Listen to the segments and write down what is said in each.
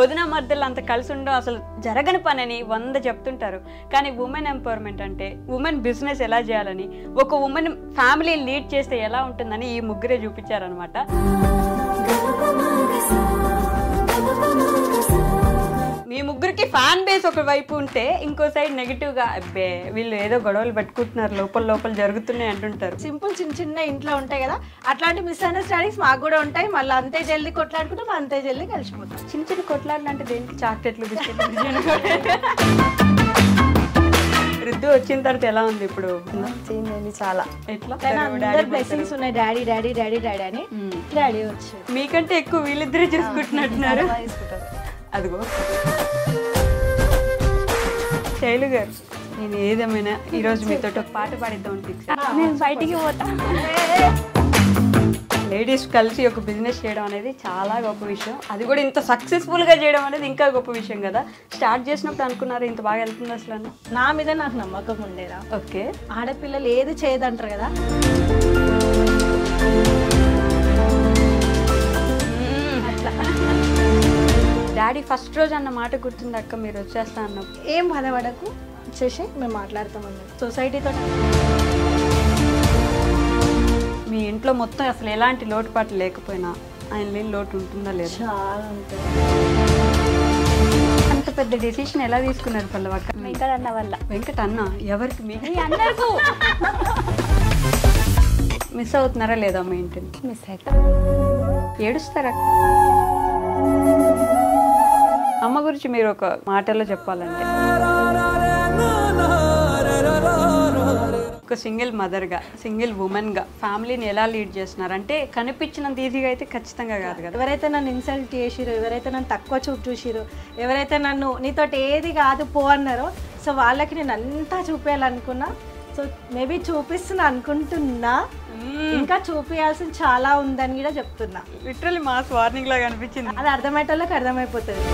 వదిన మర్దలు అంత కలిసి ఉండడం అసలు జరగని పని అని 100 చెప్తుంటారు. కానీ ఉమెన్ ఎంపవర్మెంట్ అంటే ఉమెన్ బిజినెస్ ఎలా చేయాలని, ఒక ఉమెన్ ఫ్యామిలీ లీడ్ చేస్తే ఎలా ఉంటుందని ఈ ముగ్గురే చూపించారనమాట. మీ ముగ్గురికి ఫ్యాన్ బేస్ ఒక వైపు ఉంటే ఇంకో సైడ్ నెగిటివ్ గా అబ్బే వీళ్ళు ఏదో గొడవలు పెట్టుకుంటున్నారు, లోపల జరుగుతున్నాయి అంటుంటారు. సింపుల్ చిన్న ఇంట్లో ఉంటాయి కదా, అట్లాంటి మిస్అండర్స్టాండింగ్స్ మాకు కూడా ఉంటాయి. మళ్ళీ అంతే జల్దీ కొట్లాడుకుంటాం, అంతే జల్దీ కలిసిపోతాం. చిన్న కొట్లాడలు అంటే దేనికి? చాక్లెట్లు, బిస్కెట్లు. రుద్దు వచ్చిన తర్వాత ఎలా ఉంది ఇప్పుడు? చాలా ఎట్లా బ్లెస్సింగ్స్ ఉన్నాయి. డాడీ డాడీ డాడీ డాడీ అని డాడీ వచ్చాడు. మీకంటే ఎక్కువ వీళ్ళిద్దరే చూసుకుంటున్నట్టున్నారు. అదిగో శైలు గారు, నేను ఏదేమైనా ఈరోజు మీతో ఒక పాట పాడిద్దాం అనిపించాను. నేను బయటికి పోతా. లేడీస్ కలిసి ఒక బిజినెస్ చేయడం అనేది చాలా గొప్ప విషయం. అది కూడా ఇంత సక్సెస్ఫుల్గా చేయడం అనేది ఇంకా గొప్ప విషయం కదా. స్టార్ట్ చేసినప్పుడు అనుకున్నారు ఇంత బాగా వెళ్తుంది అసలు? నా మీద నాకు నమ్మకం ఉండేదా? ఓకే, ఆడపిల్లలు ఏది చేయదంటారు కదా. డాడీ ఫస్ట్ రోజు అన్న మాట గుర్తుంది అక్క, మీరు వచ్చేస్తా అన్నప్పుడు? ఏం బాధపడకు, వచ్చేసి మేము మాట్లాడతామన్నా సొసైటీతో. మీ ఇంట్లో మొత్తం అసలు ఎలాంటి లోటుపాట్లు లేకపోయినా ఆయన లేని లోటు ఉంటుందా లేదా? చాలా ఉంటుంది. అంత పెద్ద డెసిషన్ ఎలా తీసుకున్నారు పల్లవక్క? వెంకట అన్న వల్ల. వెంకట అన్న ఎవరికి? మీకు అందరికీ మిస్ అవుతున్నారా లేదా మీ ఇంటిని? మిస్ అవుతా. ఏడుస్తారా? అమ్మ గురించి మీరు ఒక మాటలో చెప్పాలంటే, ఒక సింగిల్ మదర్గా, సింగిల్ ఉమెన్గా ఫ్యామిలీని ఎలా లీడ్ చేస్తున్నారు అంటే కనిపించినంత ఈజీగా అయితే ఖచ్చితంగా కాదు కదా. ఎవరైతే నన్ను ఇన్సల్ట్ చేసిరో, ఎవరైతే నన్ను తక్కువ చూపు చూసిరో, ఎవరైతే నన్ను నీతోటి ఏది కాదు పో అన్నారో, సో వాళ్ళకి నేను అంతా చూపించాలనుకున్నా. సో మేబీ చూపిస్తున్నా అనుకుంటున్నా, ఇంకా చూపించాల్సింది చాలా ఉందని కూడా చెప్తున్నా. లిటరల్లీ మాస్ వార్నింగ్ లాగా అనిపించింది. అది అర్థమయ్యేటోళ్ళకి అర్థమైపోతుంది.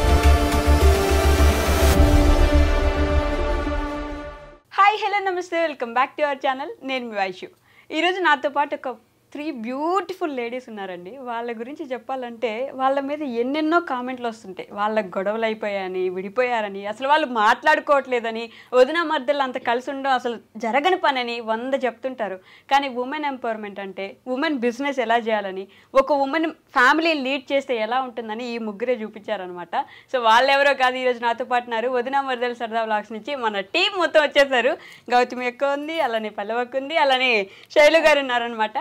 హాయ్, హలో, నమస్తే, welcome back to our channel. నేను మీ వైషు. ఈరోజు నాతో పాటు ఒక 3 బ్యూటిఫుల్ లేడీస్ ఉన్నారండి. వాళ్ళ గురించి చెప్పాలంటే వాళ్ళ మీద ఎన్నెన్నో కామెంట్లు వస్తుంటాయి. వాళ్ళకి గొడవలు అయిపోయాయని, విడిపోయారని, అసలు వాళ్ళు మాట్లాడుకోవట్లేదని, వదిన మర్దలు అంత కలిసి ఉండడం అసలు జరగని పని అని 100 చెప్తుంటారు. కానీ ఉమెన్ ఎంపవర్మెంట్ అంటే ఉమెన్ బిజినెస్ ఎలా చేయాలని, ఒక ఉమెన్ ఫ్యామిలీ లీడ్ చేస్తే ఎలా ఉంటుందని ఈ ముగ్గురే చూపించారనమాట. సో వాళ్ళు ఎవరో కాదు, ఈరోజు నాతో పాటు ఉన్నారు. వదిన మర్దలు సరదా వ్లాగ్స్ నుంచి మన టీం మొత్తం వచ్చేసారు. గౌతమి ఎక్కువ ఉంది, అలానే పల్లవక్క ఉంది, అలానే శైలు గారు ఉన్నారనమాట.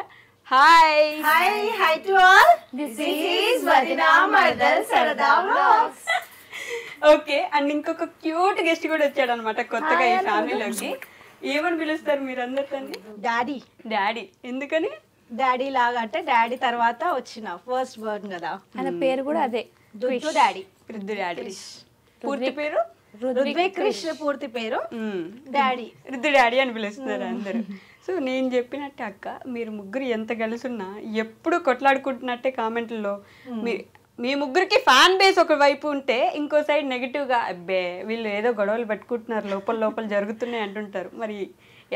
Hi hi hi to all. This is వదినా మర్దల్ సరదా వ్లాగ్స్. ఓకే, అండ్ ఇంకొక క్యూట్ గెస్ట్ కూడా వచ్చాడు అనమాట కొత్తగా ఈ ఫ్యామిలీలోకి. ఏమని పిలుస్తారు మీరు అందరితో? డాడీ. డాడీ ఎందుకని? డాడీ లాగా అంటే డాడీ తర్వాత వచ్చిన ఫస్ట్ వర్డ్ కదా. ఆయన పేరు కూడా అదే, దుద్దు డాడీ. రుద్దు డాడీ. పూర్తి పేరు రుద్విక్ కృష్ణ. పూర్తి పేరు డాడీ. రుద్దు డాడీ అని పిలుస్తున్నారు అందరు. సో నేను చెప్పినట్టే అక్క, మీరు ముగ్గురు ఎంత కలిసున్నా ఎప్పుడు కొట్లాడుకుంటున్నట్టే కామెంట్లలో. మీ ముగ్గురికి ఫ్యాన్ బేస్ ఒక వైపు ఉంటే ఇంకో సైడ్ నెగిటివ్ గా అబ్బే వీళ్ళు ఏదో గొడవలు పెట్టుకుంటున్నారు, లోపల జరుగుతున్నాయి అంటుంటారు. మరి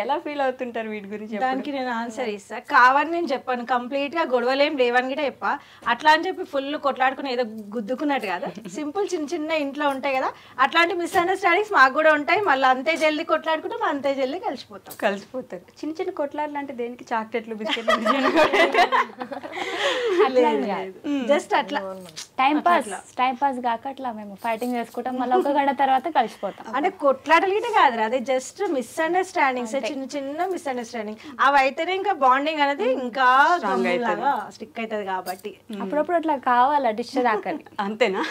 ఎలా ఫీల్ అవుతుంటారు వీటి గురించి? దానికి నేను ఆన్సర్ ఇస్తా. కావని నేను చెప్పాను, కంప్లీట్ గా గొడవలు ఏం లేవని కూడా చెప్పా. అట్లా అని చెప్పి ఫుల్ కొట్లాడుకుని ఏదో గుద్దుకున్నట్టు కాదు. సింపుల్ చిన్న ఇంట్లో ఉంటాయి కదా, అట్లాంటి మిస్అండర్స్టాండింగ్స్ మాకు కూడా ఉంటాయి. మళ్ళీ అంతే జల్దీ కొట్లాడుకుంటాం, అంతే జల్దీ కలిసిపోతారు. చిన్న కొట్లాడలు అంటే దేనికి? చాక్లెట్లు, బిస్కెట్లు. జస్ట్ అట్లా టైం పాస్ కాక అట్లా మేము ఫైటింగ్ చేసుకుంటాం, మళ్ళీ ఒక గంట తర్వాత కలిసిపోతాం. అంటే కొట్లాటలు గిట్ట కాదు, అదే జస్ట్ మిస్అండర్స్టాండింగ్స్, చిన్న మిస్అండర్స్టాండింగ్. అవి అయితేనే ఇంకా బాండింగ్ అనేది ఇంకా స్టిక్ అవుతుంది. కాబట్టి అప్పుడప్పుడు అట్లా కావాలా డిష్ దాకని. అంతేనా?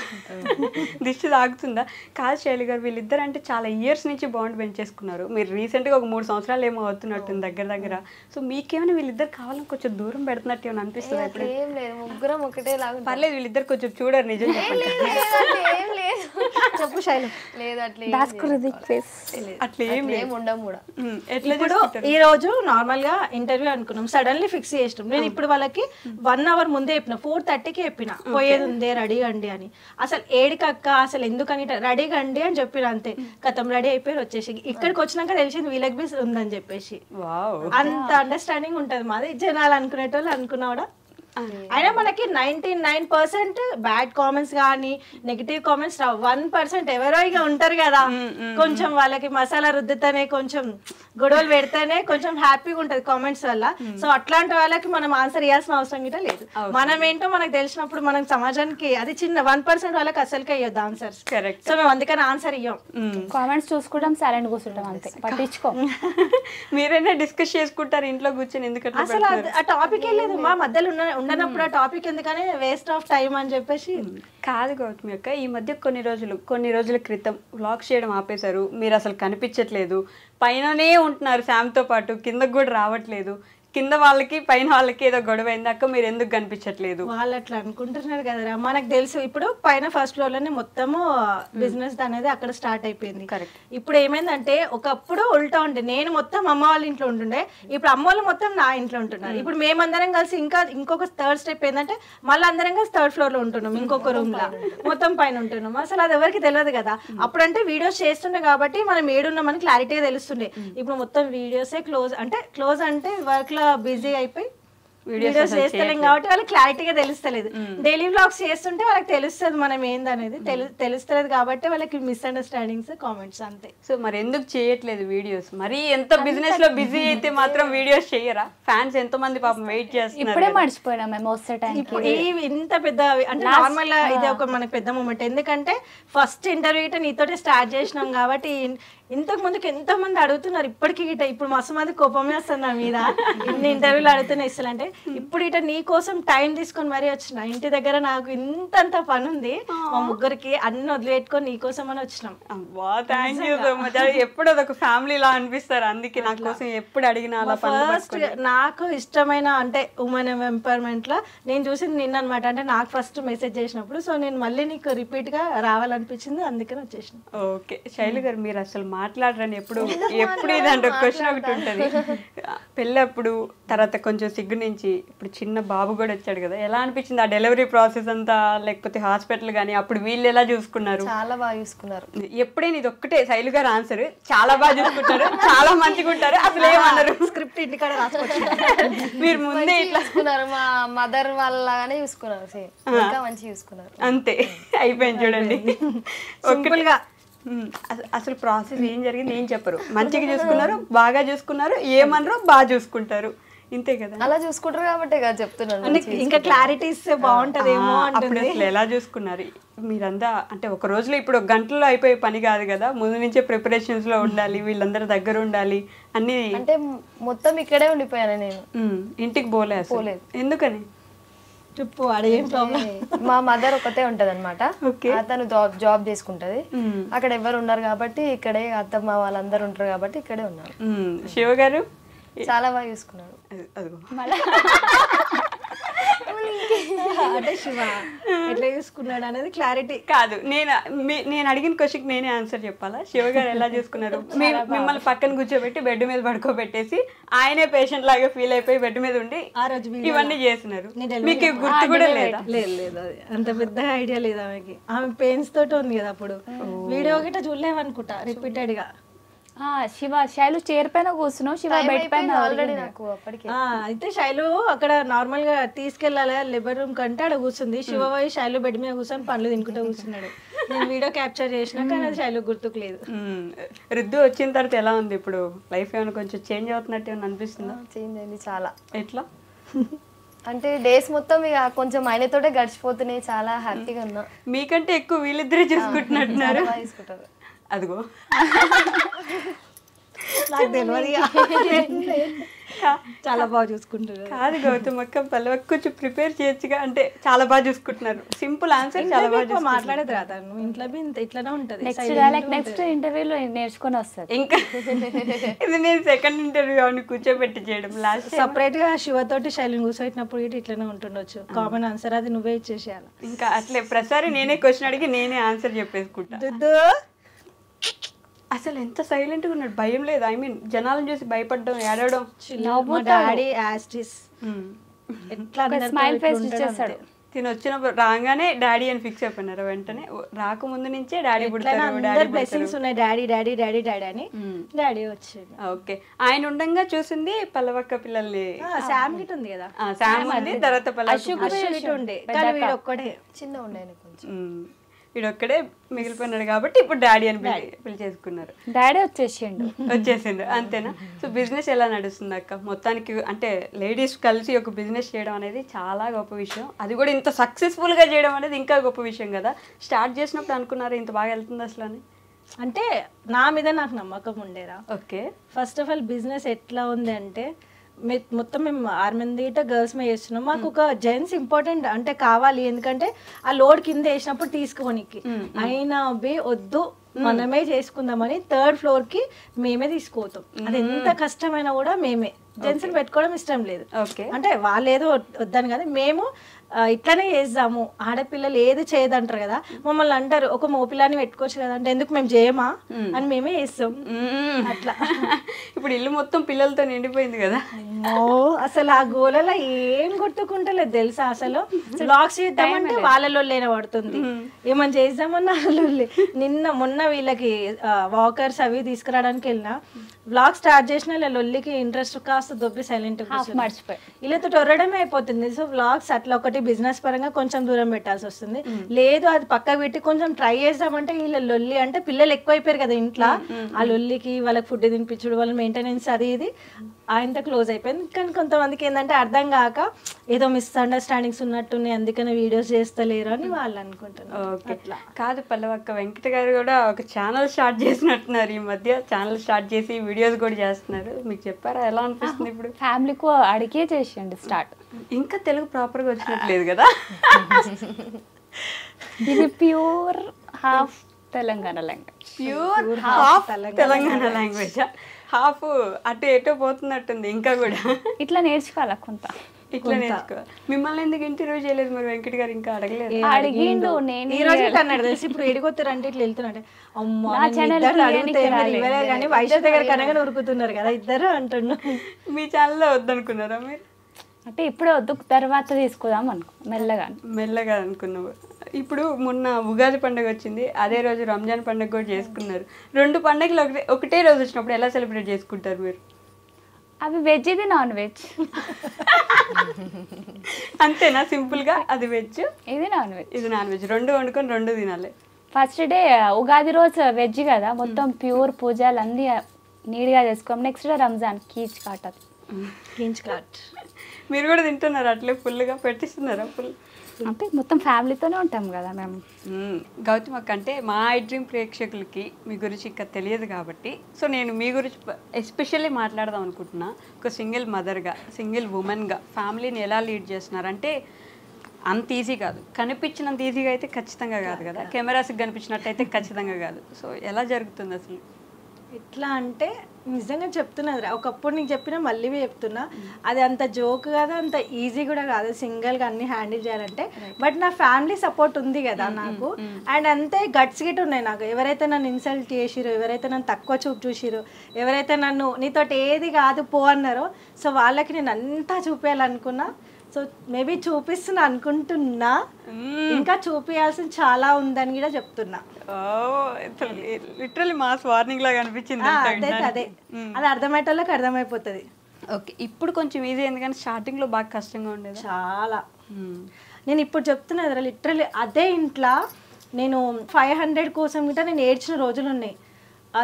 దిష్టి తాగుతుందా? కాదు శైలి గారు, వీళ్ళిద్దరు అంటే చాలా ఇయర్స్ నుంచి బాండ్ పెంచేసుకున్నారు. మీరు రీసెంట్ గా ఒక 3 సంవత్సరాలు ఏమో అవుతున్నట్టుంది దగ్గర. సో మీకేమైనా వీళ్ళిద్దరు కావాలని కొంచెం దూరం పెడుతున్నట్టు ఏమైనా అనిపిస్తుంది? ఏం లేదు, ముగ్గురం ఒకటే లాగా. పర్లేదు, వీళ్ళిద్దరు కొంచెం చూడరు, నిజం చెప్పండి. ఏం లేదు, చెప్పు శైలు. లేదు అట్లా ఏం ఉండము కూడా. ఇప్పుడు ఈ రోజు నార్మల్ గా ఇంటర్వ్యూ అనుకున్నాం, సడన్లీ ఫిక్స్ చేసినాం. నేను ఇప్పుడు వాళ్ళకి 1 అవర్ ముందే చెప్పిన, 4:30కి చెప్పిన పోయేది ఉందే రెడీ అండి అని. అసలు ఏడికక్క అసలు ఎందుకని రెడీగా అండి అని చెప్పిన, అంతే కథం రెడీ అయిపోయి వచ్చేసి ఇక్కడికి వచ్చినాక తెలిసింది వీళ్ళకి బి ఉందని చెప్పేసి. అంత అండర్స్టాండింగ్ ఉంటది మాది. జనాలు అనుకునేటోళ్ళు అనుకున్నా కూడా అయినా మనకి 99% బ్యాడ్ కామెంట్స్ కానీ నెగిటివ్ కామెంట్స్ రావు. 1% ఎవరో ఇక ఉంటారు కదా, కొంచెం వాళ్ళకి మసాలా రుద్దుతేనే కొంచెం గొడవలు పెడితేనే కొంచెం హ్యాపీగా ఉంటది కామెంట్స్ వల్ల. సో అట్లాంటి వాళ్ళకి మనం ఆన్సర్ ఇవ్వాల్సిన అవసరం గిట్ట లేదు. మనం ఏంటో మనకు తెలిసినప్పుడు మనం సమాజానికి అది చిన్న 1% వాళ్ళకి అసలుకే ఇవ్వద్దు ఆన్సర్స్. సో మేము అందుకని ఆన్సర్ ఇవ్వం. కామెంట్స్ చూసుకుంటాం, సైలెంట్ కూర్చుంటాం, అంతే, పట్టించుకో. మీరైనా డిస్కస్ చేసుకుంటారు ఇంట్లో కూర్చొని, ఎందుకంటే అసలు ఆ టాపిక్ లేదు మా మధ్యలో ఉండనప్పుడు ఆ టాపిక్ ఎందుకని వేస్ట్ ఆఫ్ టైం అని చెప్పేసి. కాదు గౌతమి అక్క, ఈ మధ్య కొన్ని రోజుల క్రితం వ్లాగ్స్ చేయడం ఆపేశారు, మీరు అసలు కనిపించట్లేదు, పైననే ఉంటున్నారు శామ్తో పాటు, కిందకు కూడా రావట్లేదు. కింద వాళ్ళకి పైన వాళ్ళకి ఏదో గొడవ అయింది అక్క, మీరు ఎందుకు కనిపించట్లేదు? వాళ్ళు అట్లా అనుకుంటున్నారు కదరా, మనకు తెలుసు. ఇప్పుడు పైన ఫస్ట్ ఫ్లోర్ లోనే మొత్తము బిజినెస్ అనేది అక్కడ స్టార్ట్ అయిపోయింది. ఇప్పుడు ఏమైందంటే ఒకప్పుడు ఉల్టా ఉండే, నేను మొత్తం అమ్మ వాళ్ళ ఇంట్లో ఉంటుండే, ఇప్పుడు అమ్మ వాళ్ళు మొత్తం నా ఇంట్లో ఉంటున్నారు. ఇప్పుడు మేమందరం కలిసి ఇంకొక థర్డ్ స్టెప్ ఏంటంటే మళ్ళీ అందరం కలిసి థర్డ్ ఫ్లోర్ లో ఉంటున్నాం, ఇంకొక రూమ్ లా మొత్తం పైన ఉంటున్నాం. అసలు అది ఎవరికి తెలియదు కదా. అప్పుడంటే వీడియోస్ చేస్తుండే కాబట్టి మనం ఏడున్నామని క్లారిటీగా తెలుస్తుండే. ఇప్పుడు మొత్తం వీడియోసే క్లోజ్ అంటే వర్క్ బిజీ అయిపోయి వీడియోస్ చేస్తలేం కాబట్టి వాళ్ళకి క్లారిటీగా తెలుస్తలేదు. డైలీ వ్లాగ్స్ చేస్తుంటే వాళ్ళకి తెలుస్తుంది మనం ఏందనేది, తెలుస్తలేదు కాబట్టి వాళ్ళకి మిస్అండర్స్టాండింగ్స్, కామెంట్స్ అంతే. సో మరి ఎందుకు చేయట్లేదు వీడియోస్? మరి ఎంత బిజినెస్ లో బిజీ అయితే మాత్రం వీడియోస్ చేయరా? ఫ్యాన్స్ ఎంతో మంది పాపం వెయిట్ చేస్తున్నారు. ఇప్పుడే మర్చిపోయినా మేము వస్తే టైం. ఇంత పెద్ద అంటే నార్మల్ ఇది ఒక మనకి పెద్ద మూమెంట్. ఎందుకంటే ఫస్ట్ ఇంటర్వ్యూ నీతోటే స్టార్ట్ చేసినాం కాబట్టి ఇంతకు ముందుకు ఎంతో మంది అడుగుతున్నారు ఇప్పటికీ గిట. ఇప్పుడు మస్తు మంది కోపమే వస్తుంది నా మీద, ఇన్ని ఇంటర్వ్యూలు అడుగుతున్నా ఇస్తాలంటే. ఇప్పుడు ఇట నీ కోసం టైం తీసుకొని మరీ వచ్చిన. ఇంటి దగ్గర నాకు ఇంతంత పని ఉంది, మా ముగ్గురికి అన్ని వదిలిపెట్టుకొని నీ కోసం అని వచ్చినాం. Thank you so much. ఎప్పుడు అదొక ఫ్యామిలీ లా అనిపిస్తారు, అందుకే నా కోసం ఎప్పుడు అడిగినా అలా. ఫస్ట్ నాకు ఇష్టమైన అంటే ఉమెన్ ఎంపవర్మెంట్ లో నేను చూసింది నిన్న అనమాట. అంటే నాకు ఫస్ట్ మెసేజ్ చేసినప్పుడు, సో నేను మళ్ళీ నీకు రిపీట్ గా రావాలనిపించింది, అందుకని వచ్చేసిన. ఓకే శైలు గారు, మీరు అసలు మాట్లాడరని ఎప్పుడు ఇదంటే క్వశ్చన్ ఒకటి ఉంటుంది. పెళ్ళప్పుడు తర్వాత కొంచెం సిగ్గు నుంచి ఇప్పుడు చిన్న బాబు కూడా వచ్చాడు కదా, ఎలా అనిపించింది ఆ డెలివరీ ప్రాసెస్ అంతా? లేకపోతే హాస్పిటల్ కానీ అప్పుడు వీళ్ళు ఎలా చూసుకున్నారు? చాలా బాగా చూసుకున్నారు. ఎప్పుడైనా ఇది ఒక్కటే శైలు గారు ఆన్సర్, చాలా బాగా చూసుకుంటారు, చాలా మంచిగా ఉంటారు, అసలు ఏమన్నారు? స్క్రిప్ట్ ఇంటికాడ రాసుకోవచ్చు. మీరు ముందే ఇట్లా చూసుకున్నారు, మా మదర్ వాళ్ళగానే చూసుకున్నారు, సేమ్ ఇంకా మంచిగా చూసుకున్నారు. అంతే అయిపోయింది చూడండి. సింపుల్ గా అసలు ప్రాసెస్ ఏం జరిగింది ఏం చెప్పరు, మంచిగా చూసుకున్నారు, బాగా చూసుకున్నారు, ఏమన్నారు బాగా చూసుకుంటారు, ఇంతే కదా. అలా చూసుకుంటారు కాబట్టి కదా చెప్తున్నాను. ఇంకా క్లారిటీస్ బాగుంటదేమో. అప్పుడు అసలు ఎలా చూసుకున్నారు మీరంతా? అంటే ఒక రోజులో ఇప్పుడు గంటల్లో అయిపోయే పని కాదు కదా, ముందు నుంచే ప్రిపరేషన్స్ లో ఉండాలి, వీళ్ళందరి దగ్గర ఉండాలి అన్ని. అంటే మొత్తం ఇక్కడే ఉండిపోయాను నేను, ఇంటికి పోలేదు. ఎందుకని? మా మదర్ ఒకతే ఉంటది అనమాట, అతను జాబ్ చేసుకుంటది, అక్కడ ఎవరు ఉన్నారు కాబట్టి ఇక్కడే అత్తమ్మ వాళ్ళందరూ ఉంటారు కాబట్టి ఇక్కడే ఉన్నారు. శివ గారు చాలా బాగా చూసుకున్నాడు. అంటే శివ ఎట్లా చూసుకున్నాడు అనేది క్లారిటీ కాదు. నేను అడిగిన క్వశ్చన్ నేనే ఆన్సర్ చెప్పాలా? శివ గారు ఎలా చూసుకున్నారు? మిమ్మల్ని పక్కన కూర్చోబెట్టి బెడ్ మీద పడుకోబెట్టేసి ఆయనే పేషెంట్ లాగా ఫీల్ అయిపోయి బెడ్ మీద ఉండి ఆ రోజు ఇవన్నీ చేస్తున్నారు, మీకు గుర్తు కూడా లేదా? లేదు అది అంత పెద్ద ఐడియా లేదు ఆమెకి. ఆమె పెయిన్స్ తోటి ఉంది కదా అప్పుడు. వీడియో గిట్ట చూడలేమనుకుంటా రిపీటెడ్ గా. శైలు చైర్ పైన కూర్చున్నావు, శివ బెడ్ పైన ఆల్రెడీ నాకు అప్పటికి. అయితే శైలు అక్కడ నార్మల్ గా తీసుకెళ్లాలి లేబర్ రూమ్ కంటే అక్కడ కూర్చుంది. శివ పోయి శైలు బెడ్ మీద కూర్చొని పండ్లు తినుకుంటూ కూర్చున్నాడు. నేను వీడియో క్యాప్చర్ చేసినా కానీ అది శైలు గుర్తుకు లేదు. రుద్దు వచ్చిన తర్వాత ఎలా ఉంది ఇప్పుడు? లైఫ్ ఏమైనా కొంచెం చేంజ్ అవుతున్నట్టు ఏమైనా అనిపిస్తుందా? చేంజ్ అయింది చాలా. ఎట్లా అంటే డేస్ మొత్తం ఇక కొంచెం ఆయనతోటే గడిచిపోతున్నాయి, చాలా హ్యాపీగా ఉన్నా. మీకంటే ఎక్కువ వీళ్ళిద్దరే చూసుకుంటున్నట్టున్నారు. తీసుకుంటారు అదిగో నాకు తెలియదు, చాలా బాగా చూసుకుంటారు. కాదు గౌతమ్ అక్క, పల్లవ కొంచెం ప్రిపేర్ చేయొచ్చుగా. అంటే చాలా బాగా చూసుకుంటున్నారు, సింపుల్ ఆన్సర్, చాలా బాగా మాట్లాడేది రాదా? ఇంట్లో ఇట్లానే ఉంటది. నెక్స్ట్ ఇంటర్వ్యూలో నేర్చుకొని వస్తారు. ఇంకా ఇది నేను సెకండ్ ఇంటర్వ్యూ అని కూర్చోబెట్టి చేయడం. లాస్ట్ సపరేట్ గా శివతోటి శైలిని కూర్చోబెట్టినప్పుడు ఇట్లానే ఉంటుండొచ్చు. కామన్ ఆన్సర్ అది నువ్వే ఇచ్చేసేయాలి. ఇంకా అట్లే ప్రతిసారి నేనే క్వశ్చన్ అడిగి నేనే ఆన్సర్ చెప్పేసుకుంటా. అసలు ఎంత సైలెంట్ గా ఉన్నాడు, భయం లేదు. ఐ మీన్ జనాలను చూసి భయపడడం, ఏడవడం. డాడీ యాస్టిస్ స్మైల్ ఫేస్ ఇచ్చేస్తాడు. తిని వచ్చినప్పుడు రాగానే డాడీ అని ఫిక్స్ అయిపోయినారు వెంటనే? రాకముందు నుంచే డాడీ పుడతారు, డాడీ బ్లెస్సింగ్స్ ఉన్నాయి, డాడీ డాడీ డాడీ డాడీ అని డాడీ వచ్చింది. ఓకే. ఆయన ఉండంగా చూసింది పల్లవక్క పిల్లల్ని. శామ్ గిట్ ఉంది కదా, శామ్ ఉంది, తర్వాత పల్లవక్క ఉండే, కానీ వీడు ఒక్కడే చిన్న ఉండే కొంచెం. వీడొక్కడే మిగిలిపోయినాడు కాబట్టి ఇప్పుడు డాడీ అని పిలిచేసుకున్నారు. డాడీ వచ్చేసిండు అంతేనా? సో బిజినెస్ ఎలా నడుస్తుంది అక్క మొత్తానికి? అంటే లేడీస్ కలిసి ఒక బిజినెస్ చేయడం అనేది చాలా గొప్ప విషయం, అది కూడా ఇంత సక్సెస్ఫుల్ గా చేయడం అనేది ఇంకా గొప్ప విషయం కదా. స్టార్ట్ చేసినప్పుడు అనుకున్నారు ఇంత బాగా వెళ్తుంది అసలు అని? అంటే నా మీద నాకు నమ్మకం ఉండేరా. Okay. First of all business ఎట్లా ఉంది అంటే మొత్తం మేము 6 మంది గర్ల్స్ మీద చేస్తున్నాం. మాకు ఒక జెంట్స్ ఇంపార్టెంట్ అంటే కావాలి, ఎందుకంటే ఆ లోడ్ కింద వేసినప్పుడు తీసుకోనికి. అయినా బే వద్దు మనమే చేసుకుందామని 3rd floor కి మేమే తీసుకోతాం. అది ఎంత కష్టమైనా కూడా మేమే. జెంట్స్ పెట్టుకోవడం ఇష్టం లేదు, అంటే వాళ్ళు ఏదో వద్దని కదా, మేము ఇట్లానే చేద్దాము, ఆడపిల్లలు ఏది చేయదంటారు కదా. మమ్మల్ని అంటారు ఒక మోపిల్లాని పెట్టుకోవచ్చు కదా అంటే, ఎందుకు మేము చేయమా అని మేమే చేస్తాం అట్లా. ఇప్పుడు ఇల్లు మొత్తం పిల్లలతో నిండిపోయింది కదా. అసలు ఆ గోలలో ఏం గుర్తుకుంటలేదు తెలుసా. అసలు బ్లాగ్స్ చేద్దామంటే వాళ్ళలో పడుతుంది, ఏమని చేద్దామన్నా వాళ్ళే. మొన్న వీళ్ళకి వాకర్స్ అవి తీసుకురావడానికి వెళ్ళినా, బ్లాగ్ స్టార్ట్ చేసిన ఇలా లొల్లికి ఇంట్రెస్ట్ కాస్త దొబ్బి సైలెంట్ మర్చిపోయి వీళ్ళతో టొర్రడమే అయిపోతుంది. సో బ్లాగ్స్ అట్లా ఒకటి బిజినెస్ పరంగా కొంచెం దూరం పెట్టాల్సి వస్తుంది. లేదు అది పక్కకు పెట్టి కొంచెం ట్రై చేద్దామంటే వీళ్ళ లొల్లి, అంటే పిల్లలు ఎక్కువైపోయారు కదా ఇంట్లో, ఆ లొల్లికి వాళ్ళకి ఫుడ్ తినిపించుడు, వాళ్ళ మెయింటెనెన్స్ అది ఇది ఆయనతో క్లోజ్ అయిపోయింది. కానీ కొంతమందికి ఏంటంటే అర్థం కాక ఏదో మిస్అండర్స్టాండింగ్స్ ఉన్నట్టున్నాయి, అందుకనే వీడియోస్ చేస్తలేరు అని వాళ్ళు అనుకుంటున్నారు. అట్లా కాదు పల్లవక్క, వెంకట గారు కూడా ఒక ఛానల్ స్టార్ట్ చేసినట్టున్నారు ఈ మధ్య. ఛానల్ స్టార్ట్ చేసి వీడియోస్ కూడా చేస్తున్నారు, మీకు చెప్పారా? ఎలా అనిపిస్తుంది ఇప్పుడు? ఫ్యామిలీకు అడిగే చేసిండు స్టార్ట్. ఇంకా తెలుగు ప్రాపర్గా వచ్చినట్లేదు కదా. ఇది pure half Telangana language. Pure half Telangana language, half అటు ఎటో పోతున్నట్టుంది. ఇంకా కూడా ఇట్లా నేర్చుకోవాలి కొంత, ఇట్లా నేర్చుకోవాలి. మిమ్మల్ని ఎందుకు ఇంటర్వ్యూ చేయలేదు మరి వెంకట గారు? ఇంకా అడగలేదు? అడిగిండు. నేను ఈ రోజు అన్నాడు తెలిసి, ఇప్పుడు ఎడిగొత్తారంటే ఇట్లా వెళ్తున్నాడు. అమ్మా ఇవ్వలేదు కానీ వైశ్య దగ్గర కనగా ఉరుకుతున్నారు కదా ఇద్దరు అంటున్నా. మీ ఛానల్లో వద్దనుకున్నారా మీరు? అంటే ఇప్పుడే వద్దు, తర్వాత తీసుకుందాం అనుకో మెల్లగా అనుకున్నావు. ఇప్పుడు మొన్న ఉగాది పండుగ వచ్చింది, అదే రోజు రంజాన్ పండుగ కూడా చేసుకున్నారు. 2 పండుగలు ఒకటే రోజు వచ్చినప్పుడు ఎలా సెలబ్రేట్ చేసుకుంటారు మీరు? అవి వెజ్, ఇది నాన్ వెజ్. అంతేనా? సింపుల్ గా అది వెజ్, ఇది నాన్ వెజ్. ఇది నాన్ వెజ్, 2 వండుకొని 2 తినాలి. ఫస్ట్ డే ఉగాది రోజు వెజ్ కదా, మొత్తం ప్యూర్ పూజలు అన్ని నీట్గా చేసుకోం. నెక్స్ట్ డే రంజాన్ కీచ్ కాట్. మీరు కూడా తింటున్నారు అట్లే? ఫుల్గా పెట్టిస్తున్నారా? ఫుల్ అంటే మొత్తం ఫ్యామిలీతోనే ఉంటాం కదా మేము. గౌతమ్ అక్క, అంటే మా ఐ డ్రీమ్ ప్రేక్షకులకి మీ గురించి ఇంకా తెలియదు కాబట్టి, సో నేను మీ గురించి ఎస్పెషల్లీ మాట్లాడదాం అనుకుంటున్నా. ఒక సింగిల్ మదర్గా, సింగిల్ ఉమెన్గా ఫ్యామిలీని ఎలా లీడ్ చేస్తున్నారంటే అంత ఈజీ కాదు, కనిపించినంత ఈజీగా అయితే ఖచ్చితంగా కాదు కదా, కెమెరాస్కి కనిపించినట్టయితే ఖచ్చితంగా కాదు. సో ఎలా జరుగుతుంది అసలు? ఎట్లా అంటే నిజంగా చెప్తున్నది, ఒకప్పుడు నీకు చెప్పినా మళ్ళీ చెప్తున్నా, అది అంత జోక్ కాదు, అంత ఈజీ కూడా కాదు సింగిల్గా అన్ని హ్యాండిల్ చేయాలంటే. బట్ నా ఫ్యామిలీ సపోర్ట్ ఉంది కదా నాకు, అండ్ అంతే గట్స్ గిట్ ఉన్నాయి నాకు. ఎవరైతే నన్ను ఇన్సల్ట్ చేసిరో, ఎవరైతే నన్ను తక్కువ చూపు చూసిరో, ఎవరైతే నన్ను నీతోటి ఏది కాదు పో అన్నారో, సో వాళ్ళకి నేను అంతా చూపించాలనుకున్నా. సో మేబీ చూపిస్తున్నా అనుకుంటున్నా, ఇంకా చూపించాల్సింది చాలా ఉందని కూడా చెప్తున్నా. లిటరల్లీ మాస్ వార్నింగ్ లాగా అనిపించింది. అదే అది అర్థమయ్యేటోళ్ళకి అర్థమైపోతుంది. ఓకే, ఇప్పుడు కొంచెం ఈజీ, ఎందుకంటే స్టార్టింగ్ లో బాగా కష్టంగా ఉండేది చాలా. నేను ఇప్పుడు చెప్తున్నా కదా, లిటరల్లీ అదే ఇంట్లో నేను 500 కోసం గిట్ట నేను ఏడ్చిన రోజులు ఉన్నాయి.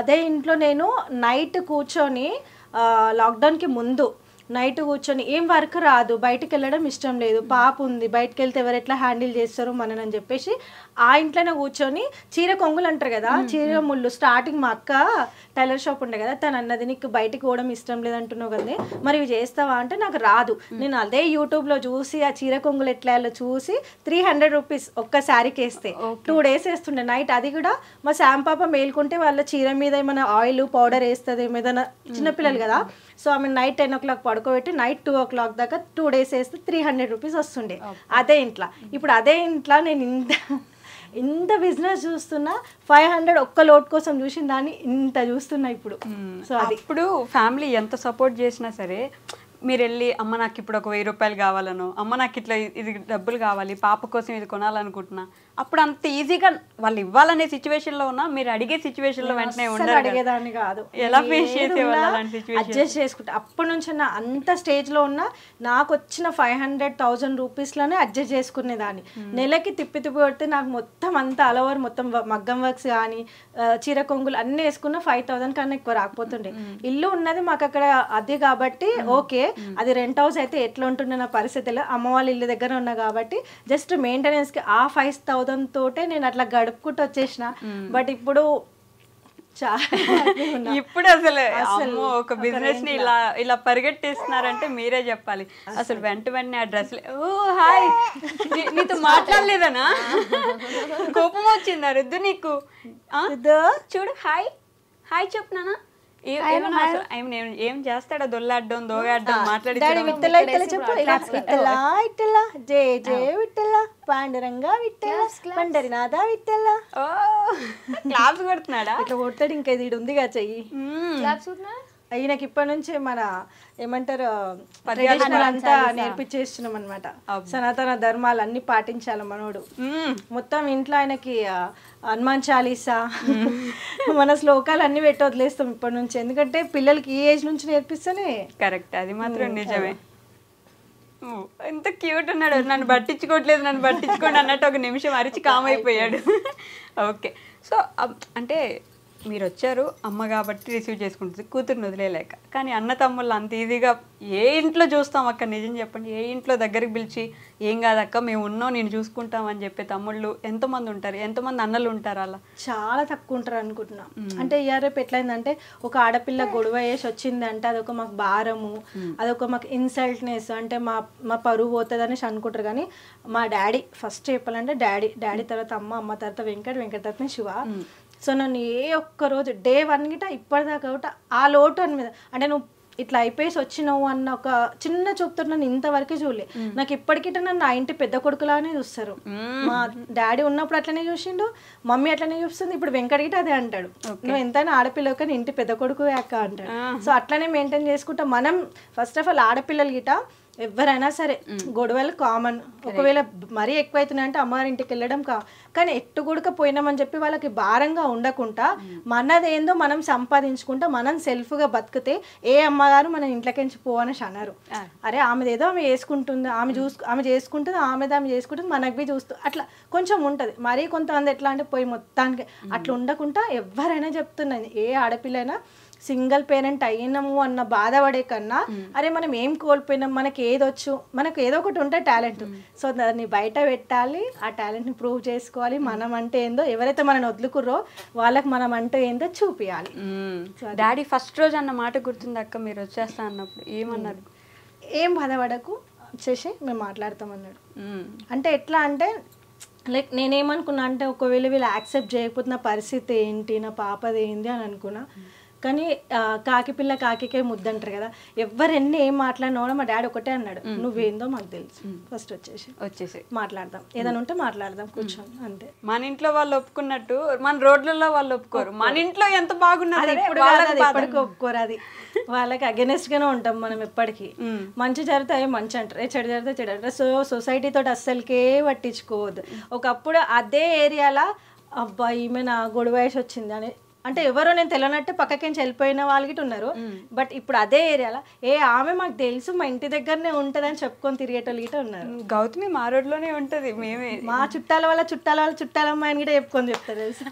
అదే ఇంట్లో నేను నైట్ కూర్చొని, లాక్డౌన్కి ముందు నైట్ కూర్చొని ఏం వర్క్ రాదు, బయటకు వెళ్ళడం ఇష్టం లేదు, పాప ఉంది, బయటకు వెళ్తే ఎవరు ఎట్లా హ్యాండిల్ చేస్తారు మనని అని చెప్పేసి ఆ ఇంట్లోనే కూర్చొని చీర కొంగులు అంటారు కదా, చీర ముళ్ళు. స్టార్టింగ్ మా అక్క టైలర్ షాప్ ఉండే కదా, తను అన్నది నీకు బయటికి పోవడం ఇష్టం లేదంటున్నావు కదా, మరి ఇవి చేస్తావా అంటే నాకు రాదు. నేను అదే యూట్యూబ్లో చూసి ఆ చీర కొంగులు ఎట్లా చూసి 300 రూపీస్ ఒక్క శారీకి వేస్తే 2 days వేస్తుండే నైట్. అది కూడా మా శామ్ పాప మేల్కుంటే వాళ్ళ చీర మీద ఏమైనా ఆయిల్ పౌడర్ వేస్తుంది, ఏదైనా చిన్నపిల్లలు కదా, సో ఆమె నైట్ 10 o'clock పడుకోబెట్టి నైట్ 2 o'clock దాకా 2 days వేస్తే 300 రూపీస్ వస్తుండే అదే ఇంట్లో. ఇప్పుడు అదే ఇంట్లో నేను ఇంత బిజినెస్ చూస్తున్నా, 500 ఒక్క లోడ్ కోసం చూసిన దాన్ని ఇంత చూస్తున్నా ఇప్పుడు. సో అది ఇప్పుడు ఫ్యామిలీ ఎంత సపోర్ట్ చేసినా సరే మీరు వెళ్ళి అమ్మ నాకు ఇప్పుడు ఒక 1000 రూపాయలు కావాలనో, అమ్మ నాకు ఇట్లా ఇది డబ్బులు కావాలి పాప కోసం ఇది కొనాలనుకుంటున్నా, అప్పుడు అంత ఈజీగా వాళ్ళు ఇవ్వాలనే సిచ్యువేషన్లో ఉన్నా మీరు అడిగే సిచ్యువేషన్లో వెంటనే ఉండరు. అడిగేదాన్ని కాదు, ఎలా ఫేస్ చేసేవాళ్ళు అలాంటి సిచ్యువేషన్? అడ్జస్ట్ చేసుకుంటా. అప్పటి నుంచి నా అంత స్టేజ్లో ఉన్నా నాకు వచ్చిన 500,000 రూపీస్లోనే అడ్జస్ట్ చేసుకునేదాన్ని. నెలకి తిప్పి కొడితే నాకు మొత్తం అంతా ఆల్ ఓవర్ మొత్తం మగ్గం వర్క్స్ కానీ చీర కొంగులు అన్నీ వేసుకున్న 5,000 కన్నా ఎక్కువ రాకపోతుండే. ఇల్లు ఉన్నది మాకు అక్కడ అది కాబట్టి ఓకే, అది రెంట్ హౌస్ అయితే ఎట్లా ఉంటుండే నా పరిస్థితిలో, అమ్మ వాళ్ళ ఇల్లు దగ్గర ఉన్నా కాబట్టి జస్ట్ మెయింటెనెన్స్కి ఆ 5,000 తోటే నేను అట్లా గడుపుకుంటూ వచ్చేసిన. బట్ ఇప్పుడు ఇప్పుడు అసలు అమ్మో ఒక బిజినెస్ ని ఇలా పరిగెట్టిస్తున్నారంటే మీరే చెప్పాలి. అసలు వెంటనే ఆ డ్రెస్ ఓ హాయ్ నీతో మాట్లాడలేదనా, కోపం వచ్చిందా రుద్దు నీకు? చూడు హాయ్ హాయ్ చెప్పునానా, ఏం చేస్తాడా, దొల్లాడ్డం దోగాడ్డం మాట్లాడి పాండురంగా విట్టల పండరినాథ విట్టల క్లాప్స్ కొడుతున్నాడా? ఇట్లా కొడతాడు. ఇంకా ఇది ఉంది కదా చెయ్యి. ఈయనకి ఇప్పటి నుంచే మన ఏమంటారు ట్రెడిషనల్ అంతా నేర్పించేస్తున్నాం అనమాట. సనాతన ధర్మాలు అన్ని పాటించాలి మనోడు. మొత్తం ఇంట్లో ఆయనకి హనుమాన్ చాలీసా మన శ్లోకాలు అన్ని పెట్టి వదిలేస్తాం ఇప్పటి నుంచి. ఎందుకంటే పిల్లలకి ఈ ఏజ్ నుంచి నేర్పిస్తేనే కరెక్ట్. అది మాత్రం నిజమే. ఎంత క్యూట్ ఉన్నాడు, నన్ను పట్టించుకోవట్లేదు నన్ను పట్టించుకోండి అన్నట్టు ఒక నిమిషం అరిచి కామ్ అయిపోయాడు. ఓకే, సో అంటే మీరు వచ్చారు అమ్మ కాబట్టి రిసీవ్ చేసుకుంటుంది కూతురుని వదిలేలేక. కానీ అన్న తమ్ముళ్ళు అంత ఈజీగా ఏ ఇంట్లో చూస్తాం అక్క, నిజం చెప్పండి, ఏ ఇంట్లో దగ్గరికి పిలిచి ఏం కాదక్క మేము ఉన్నాం నేను చూసుకుంటాం అని చెప్పే తమ్ముళ్ళు ఎంతమంది ఉంటారు, ఎంతమంది అన్నలు ఉంటారు? అలా చాలా తక్కువ ఉంటారు అనుకుంటున్నా. అంటే రేపు ఎట్లయిందంటే ఒక ఆడపిల్ల గొడవ వేసి వచ్చింది అంటే అదొక మాకు భారము, అదొక మాకు ఇన్సల్ట్నెస్, అంటే మా పరువు పోతుంది అనేసి అనుకుంటారు. కానీ మా డాడీ ఫస్ట్ చెప్పాలంటే డాడీ తర్వాత అమ్మ తర్వాత వెంకట తర్వాత శివ. సో నన్ను ఏ ఒక్క రోజు డే 1 గిట ఇప్పటిదాకా ఒకటి ఆ లోటు అని మీద, అంటే నువ్వు ఇట్లా అయిపోయేసి వచ్చినావు అన్న ఒక చిన్న చూపుతో నన్ను ఇంతవరకే చూడలే. నాకు ఇప్పటికిట నన్ను నా ఇంటి పెద్ద కొడుకులానే చూస్తారు. మా డాడీ ఉన్నప్పుడు అట్లనే చూసిండు, మమ్మీ అట్లనే చూస్తుంది, ఇప్పుడు వెంకటగిట అదే అంటాడు, నువ్వు ఎంతైనా ఆడపిల్ల కానీ ఇంటి పెద్ద కొడుకు అక్క అంటాడు. సో అట్లనే మెయింటైన్ చేసుకుంటా. మనం ఫస్ట్ ఆఫ్ ఆల్ ఆడపిల్లలు గిట ఎవరైనా సరే గొడవలు కామన్. ఒకవేళ మరీ ఎక్కువైతున్నాయి అంటే అమ్మగారి ఇంటికి వెళ్ళడం కానీ ఎట్టుగుడక పోయినామని చెప్పి వాళ్ళకి భారంగా ఉండకుండా మనదేందో మనం సంపాదించుకుంటా మనం సెల్ఫ్గా బతికితే ఏ అమ్మగారు మన ఇంట్లోకించి పోవని అన్నారు. అరే ఆమెదేదో ఆమె వేసుకుంటుంది, ఆమె చేసుకుంటుంది, ఆమె చేసుకుంటుంది, మనకు బి చూస్తూ అట్లా కొంచెం ఉంటుంది. మరీ కొంతమంది ఎట్లా అంటే పోయి మొత్తానికి అట్లా ఉండకుండా ఎవరైనా చెప్తున్నది, ఏ ఆడపిల్లైనా సింగిల్ పేరెంట్ అయినాము అన్న బాధపడే కన్నా అరే మనం ఏం కోల్పోయినాం, మనకి ఏదొచ్చు, మనకు ఏదో ఒకటి ఉంటే టాలెంట్, సో దాన్ని బయట పెట్టాలి, ఆ టాలెంట్ని ప్రూవ్ చేసుకోవాలి. మనం అంటే ఏందో, ఎవరైతే మనని వదులుకుర్రో వాళ్ళకి మనం అంటే ఏందో చూపించాలి. డాడీ ఫస్ట్ రోజు అన్న మాట గుర్తుంది అక్క, మీరు వచ్చేస్తా అన్నప్పుడు ఏమన్నారు? ఏం బాధపడకు వచ్చేసి మేము మాట్లాడతాం అన్నాడు. అంటే ఎట్లా అంటే లైక్ నేనేమనుకున్నా అంటే ఒకవేళ వీళ్ళు యాక్సెప్ట్ చేయకపోతే నా పరిస్థితి ఏంటి, నా పాపది ఏంటి అని అనుకున్నా. కానీ కాకి పిల్ల కాకికే ముద్దంటారు కదా, ఎవరెన్ని ఏం మాట్లాడినా కూడా మా డాడీ ఒకటే అన్నాడు, నువ్వేందో మాకు తెలుసు, ఫస్ట్ వచ్చేసి మాట్లాడదాం, ఏదైనా ఉంటే మాట్లాడదాం కూర్చొని అంతే. మన ఇంట్లో వాళ్ళు ఒప్పుకున్నట్టు మన రోడ్లలో వాళ్ళు ఒప్పుకోరు, మన ఇంట్లో ఎంత బాగున్నది ఎప్పటికీ ఒప్పుకోరు. అది వాళ్ళకి అగెనెస్ట్ గానే ఉంటాం మనం ఎప్పటికీ. మంచి జరిగితే మంచి అంటారు, చెడు జరిగితే చెడు అంటారు. సో సొసైటీ తోటి అస్సలకే పట్టించుకోవద్దు. ఒకప్పుడు అదే ఏరియాలో అబ్బా ఈమె నా గొడవ వేసి వచ్చింది అని అంటే ఎవరో నేను తెలియనట్టు పక్కకించి వెళ్ళిపోయిన వాళ్ళకి ఉన్నారు. బట్ ఇప్పుడు అదే ఏరియాలో ఆమె మాకు తెలుసు మా ఇంటి దగ్గరనే ఉంటుంది అని చెప్పుకొని తిరిగేటోళ్ళు గిట ఉన్నారు. గౌతమి మా రోడ్లోనే ఉంటుంది, మేమే మా చుట్టాల వాళ్ళ చుట్టాలమ్మాయి అని కూడా చెప్పుకొని చెప్తారు తెలుసా.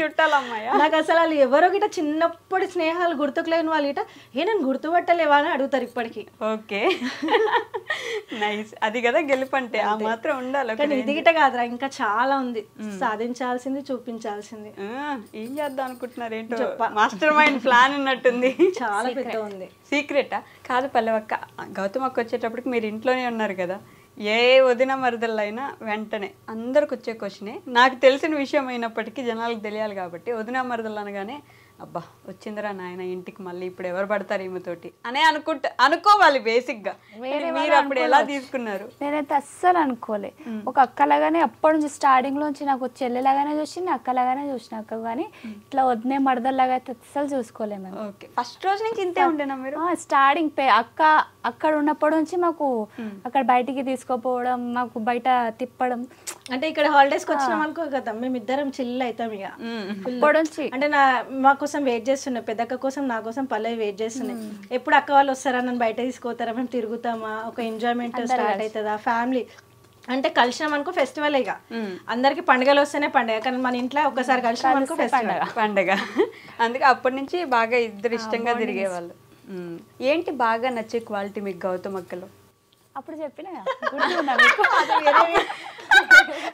చుట్టాలమ్మాయి నాకు అసలు వాళ్ళు ఎవరో గిట చిన్నప్పుడు స్నేహాలు గుర్తుకులేని వాళ్ళు గిట నేను గుర్తుపట్టలేవా అని అడుగుతారు ఇప్పటికి. ఓకే నైస్, అది కదా గెలుపంటే ఆ మాత్రం ఉండాలి. కానీ ఇది గిట కాదురా, ఇంకా చాలా ఉంది సాధించాల్సింది, చూపించాల్సింది. ఏం చేద్దాం అనుకుంటున్నారు ఏంటో, మాస్టర్ మైండ్ ప్లాన్ ఉన్నట్టుంది. చాలా పెద్ద ఉంది. సీక్రెటా? కాదు పల్లవక్క, గౌతమ్ అక్క వచ్చేటప్పటికి మీరు ఇంట్లోనే ఉన్నారు కదా, ఏ వదిన మరదళ్ళైనా వెంటనే అందరికి వచ్చే క్వశ్చనే, నాకు తెలిసిన విషయం అయినప్పటికీ జనాలకు తెలియాలి కాబట్టి, వదిన మరదలు అనగానే అబ్బా వచ్చిందిరా నాయన ఇంటికి మళ్ళీ ఇప్పుడు ఎవరు పడతారు ఈమెతోటి అనే అనుకోవాలి బేసిక్గా. మీరు అప్పుడు ఎలా తీసుకున్నారు? నేనైతే అస్సలు అనుకోలే. ఒక అక్కలాగానే అప్పటి నుంచి స్టార్టింగ్ లోంచి నాకు చెల్లెలాగానే చూసింది, అక్కలాగానే చూసిన అక్క, కానీ ఇట్లా వదినే మడదల్లాగా అయితే అస్సలు చూసుకోలేము మేము. ఓకే, ఫస్ట్ రోజు నుంచి ఇంతే ఉండేనా మీరు? స్టార్టింగ్ అక్క అక్కడ ఉన్నప్పటి నుంచి మాకు అక్కడ బయటికి తీసుకోపోవడం, మాకు బయట తిప్పడం. అంటే ఇక్కడ హాలిడేస్కి వచ్చినాం అనుకో కదా, మేము ఇద్దరం చిల్ అవుతాం ఇక అప్పటి నుంచి. అంటే మా కోసం వెయిట్ చేస్తున్నాయి, పెద్దక్క కోసం నా కోసం పల్లవి వెయిట్ చేస్తున్నాయి. ఎప్పుడు అక్క వాళ్ళు వస్తారా, నన్ను బయట తీసుకోతారా, మేము తిరుగుతామా, ఒక ఎంజాయ్మెంట్ స్టార్ట్ అవుతుందా ఫ్యామిలీ అంటే. కలిసినాం అనుకో ఫెస్టివల్, ఇక అందరికి పండుగలు వస్తేనే పండుగ, కానీ మన ఇంట్లో ఒక్కసారి కలిసినాం అనుకో పండుగ. అందుకే అప్పటి నుంచి బాగా ఇద్దరు ఇష్టంగా తిరిగేవాళ్ళు. ఏంటి బాగా నచ్చే క్వాలిటీ మీకు గౌతమ్ అక్కలో? అప్పుడు చెప్పిన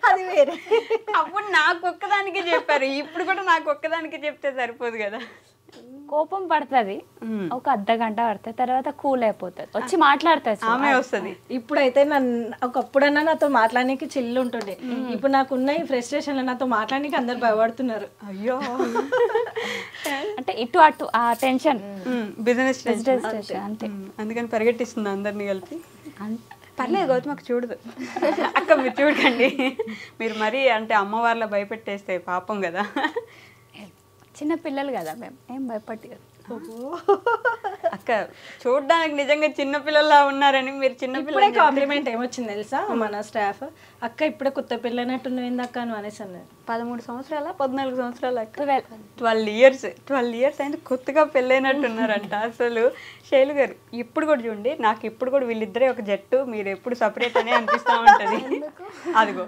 అది వేరే. అప్పుడు నాకు ఒక్కదానికి చెప్పారు, ఇప్పుడు కూడా నాకు ఒక్కదానికి చెప్తే సరిపోదు కదా. కోపం పడుతుంది, ఒక అర్ధ గంట పడుతుంది, తర్వాత కూల్ అయిపోతుంది, వచ్చి మాట్లాడుతుంది, ఆమె వస్తుంది. ఇప్పుడైతే ఒకప్పుడన్నా నాతో మాట్లాడడానికి చిల్లు ఉంటుండే, ఇప్పుడు నాకున్న ఈ ఫ్రస్ట్రేషన్ నాతో మాట్లాడడానికి అందరు భయపడుతున్నారు. అయ్యో అంటే ఇటు అటు ఆ టెన్షన్, బిజినెస్ టెన్షన్ అంతే. అందుకని పరిగెట్టిస్తుంది అందరినీ కలిపి. పర్లేదు గౌతమ్ అక్క చూడదు. అక్క మీరు చూడకండి, మీరు మరీ అంటే అమ్మవార్ల భయపెట్టేస్తే పాపం కదా. చిన్న పిల్లలు కదా మేము, ఏం భయపడి కదా. అక్క చూడడానికి నిజంగా చిన్న పిల్లల్లా ఉన్నారని మీరు చిన్న ఇప్పుడే కాంప్లిమెంట్ ఏమొచ్చింది తెలుసా మన స్టాఫ్, అక్క ఇప్పుడే కొత్త పిల్లనట్టున్నది అక్క అని అనేసి అన్నారు. 13 సంవత్సరాల 14 సంవత్సరాల 12 ఇయర్స్ అయింది, కొత్తగా పెళ్ళైనట్టున్నారంట. అసలు శైలు గారు ఇప్పుడు కూడా చూడండి, నాకు ఇప్పుడు కూడా వీళ్ళిద్దరే ఒక జట్టు, మీరు ఎప్పుడు సపరేట్ అనే అనిపిస్తూ ఉంటది. అదిగో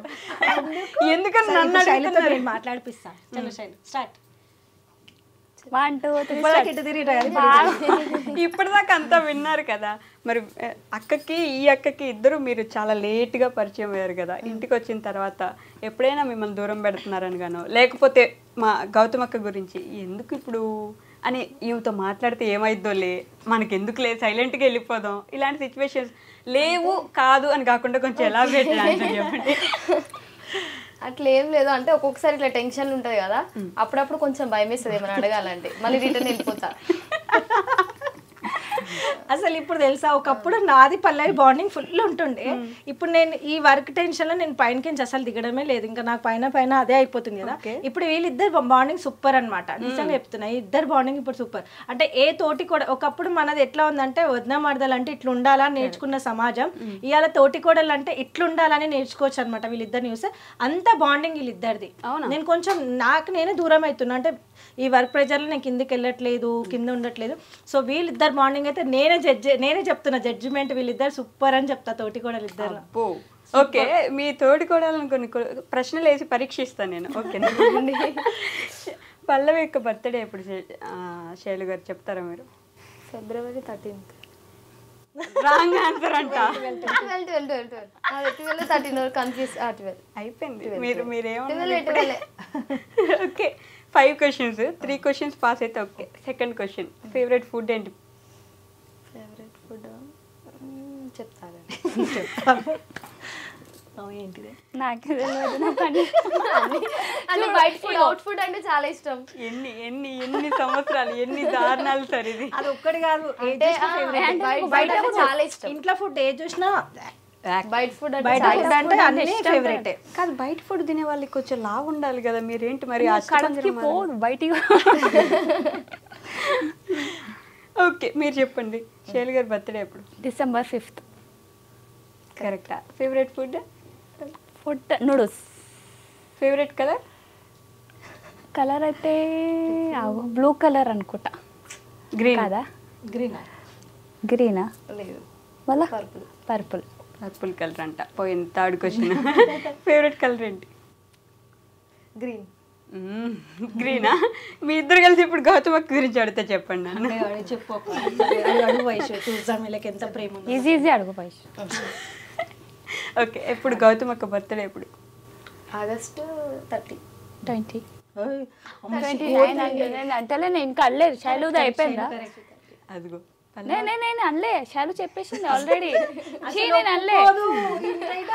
ఎందుకని నన్ను అడుగుతున్నారు, మాట్లాడిపిస్తా. చలో శైలు స్టార్ట్. 1 2 3 ఇప్పటిదాకా అంతా విన్నారు కదా. మరి ఈ అక్కకి ఇద్దరు మీరు చాలా లేట్గా పరిచయం అయ్యారు కదా. ఇంటికి వచ్చిన తర్వాత ఎప్పుడైనా మిమ్మల్ని దూరం పెడుతున్నారని గానో, లేకపోతే మా గౌతమ్ అక్క గురించి ఎందుకు ఇప్పుడు అని ఈమెతో మాట్లాడితే ఏమైద్దో మనకి ఎందుకు సైలెంట్గా వెళ్ళిపోదాం, ఇలాంటి సిచ్యువేషన్స్ లేవు కాదు అని కాకుండా కొంచెం ఎలా చెప్పండి. అట్లా ఏం లేదు, అంటే ఒక్కొక్కసారి ఇట్లా టెన్షన్ ఉంటుంది కదా, అప్పుడప్పుడు కొంచెం భయం వేస్తుంది ఏమైనా అడగాలంటే, మళ్ళీ రిటర్న్ వెళ్ళిపోతా. అసలు ఇప్పుడు తెలుసా, ఒకప్పుడు నాది పల్లవి బాండింగ్ ఫుల్ ఉంటుండే. ఇప్పుడు నేను ఈ వర్క్ టెన్షన్ లో నేను పైనకించి అసలు దిగడమే లేదు, ఇంకా నాకు పైన అదే అయిపోతుంది కదా. ఇప్పుడు వీళ్ళిద్దరు బాండింగ్ సూపర్ అనమాట, నిజంగా చెప్తున్నా. ఇద్దరు బాండింగ్ ఇప్పుడు సూపర్. అంటే ఏ తోటి కూడా, ఒకప్పుడు మనది ఎట్లా ఉందంటే వదిన మరదలు అంటే ఇట్లా ఉండాలని నేర్చుకున్న సమాజం, ఇవాళ తోటి కోడలు అంటే ఇట్లా ఉండాలని నేర్చుకోవచ్చు అనమాట. వీళ్ళిద్దరిని చూస్తే అంత బాండింగ్ వీళ్ళిద్దరిది. నేను కొంచెం నేనే దూరం అవుతున్నా, అంటే ఈ వర్క్ ప్రెజర్లో నేను కిందకి వెళ్ళట్లేదు, కింద ఉండట్లేదు. సో వీళ్ళిద్దరు బాండింగ్ అయితే నేనే చెప్తున్నా, జడ్జిమెంట్ వీళ్ళిద్దరు సూపర్ అని చెప్తా, తోటి కోడలు ఇద్దరు. ఓకే, మీ తోటి కోడలను కొన్ని ప్రశ్నలు వేసి పరీక్షిస్తాను నేను, ఓకేనా? పల్లవి యొక్క బర్త్డే ఎప్పుడు శైలు గారు చెప్తారా మీరు? February 13th. రాంగ్ ఆన్సర్ అంట. 12 కన్ఫ్యూజ్. అయిపోయింది, మీరేమో. ఓకే, 5 questions, 3 questions పాస్ అయితే okay. Second question, favourite food ఏంటి? ఫేవరెట్ ఫుడ్ చెప్తాను. ఏంటిది నాకు తెలియదు. అంటే బయట ఫుడ్, అవుట్ ఫుడ్ అంటే చాలా ఇష్టం. ఎన్ని సంవత్సరాలు, ఎన్ని దారుణాలు సార్ ఇది. అది ఒక్కటి కాదు, బయట చాలా ఇష్టం. ఇంట్లో ఫుడ్ ఏ చూసినా బయట ఫుడ్ అంటే అన్ని ఫేవరెట్ కాదు. బయట ఫుడ్ తినే వాళ్ళకి కొంచెం లావు ఉండాలి కదా, మీరేంటి మరి పోదు బయటికి. ఓకే, మీరు చెప్పండి, శైలు గారి బర్త్డే ఎప్పుడు? December 5th. కరెక్టా? Favourite food noodles. Favourite colour అయితే బ్లూ కలర్ అనుకుంటా. గ్రీన్ కదా? గ్రీనా? లేదు, మళ్ళా పర్పుల్ కలర్ అంట. పోయింది థర్డ్ క్వశ్చన్. ఫేవరెట్ కలర్ ఏంటి? గ్రీన్. గ్రీనా? మీ ఇద్దరు కలిసి ఇప్పుడు గౌతమ్ అక్క గురించి అడిగితే చెప్పండి. ఎంత ప్రేమ. ఈజీ అడుగు పైష్. ఓకే, ఎప్పుడు గౌతమ్ అక్క బర్త్డే ఎప్పుడు? August 30. 20. 29 అంటలే, నేను కనలేదు. శైలుది అయిపోయిందా? అదిగో నేను అనలే, శైలు చెప్పేసింది ఆల్రెడీ. నేను అనలే,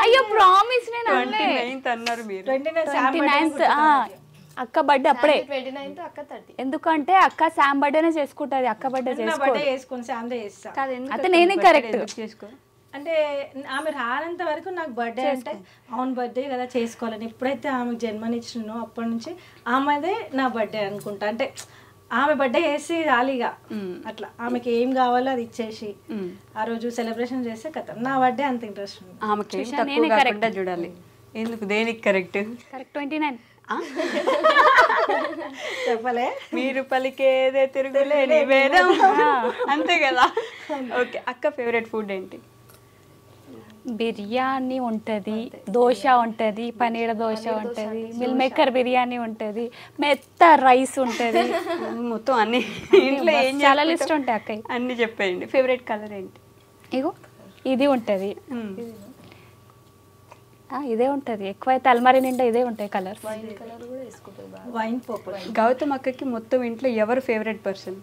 అయ్యో ప్రామిస్ నేను అనలే. 29th అన్నారు మీరు. 29th. అక్క బర్త్డే అప్పుడే 29th అక్క 30. ఎందుకంటే అక్క శామ్ బర్త్డేనే చేసుకుంటది, అక్క బర్త్డే నా చేసుకో. బర్త్డే చేసుకుని శాందే చేస్తా. కాదు ఎందుకు అయితే నేనే కరెక్ట్ చేసుకో. అంటే ఆమె రానంత వరకు నాకు బర్త్డే అంటే అవును బర్త్డే కదా చేసుకోవాలని. ఎప్పుడైతే ఆమెకు జన్మనిచ్చినో అప్పటి నుంచి ఆమెదే నా బర్త్డే అనుకుంటా. అంటే ఆమె బర్త్డే చేసి రాలిగా అట్లా ఆమెకి ఏం కావాలో అది ఇచ్చేసి ఆ రోజు సెలబ్రేషన్ చేస్తే కథ నా బర్త్డే అంత ఇంట్రెస్ట్ ఉంది. ఆమెకి ఏం తక్కువ కాకుండా చూడాలి. ఎందుకు దేనికి కరెక్ట్? కరెక్ట్ 29. చెప్పలే మీరు పలికేదే తిరుగులేని వేదం అంతే కదా. ఓకే, అక్క ఫేవరెట్ ఫుడ్ ఏంటి? బిర్యానీ ఉంటుంది, దోశ ఉంటుంది, పనీర్ దోశ ఉంటుంది, మిల్ మేకర్ బిర్యానీ ఉంటుంది, మెత్త రైస్ ఉంటుంది, మొత్తం అన్ని ఇంట్లో ఏం చాలా లిస్ట్ ఉంటాయి అక్క. అన్ని చెప్పేయండి. ఫేవరెట్ కలర్ ఏంటి? ఇగో ఇది ఉంటుంది, ఇదే ఉంటుంది ఎక్కువ అయితే అల్మారీ నిండా ఇదే ఉంటాయి కలర్. Wine purple. గౌతమ్ అక్కకి మొత్తం ఇంట్లో ఎవరు ఫేవరెట్ పర్సన్?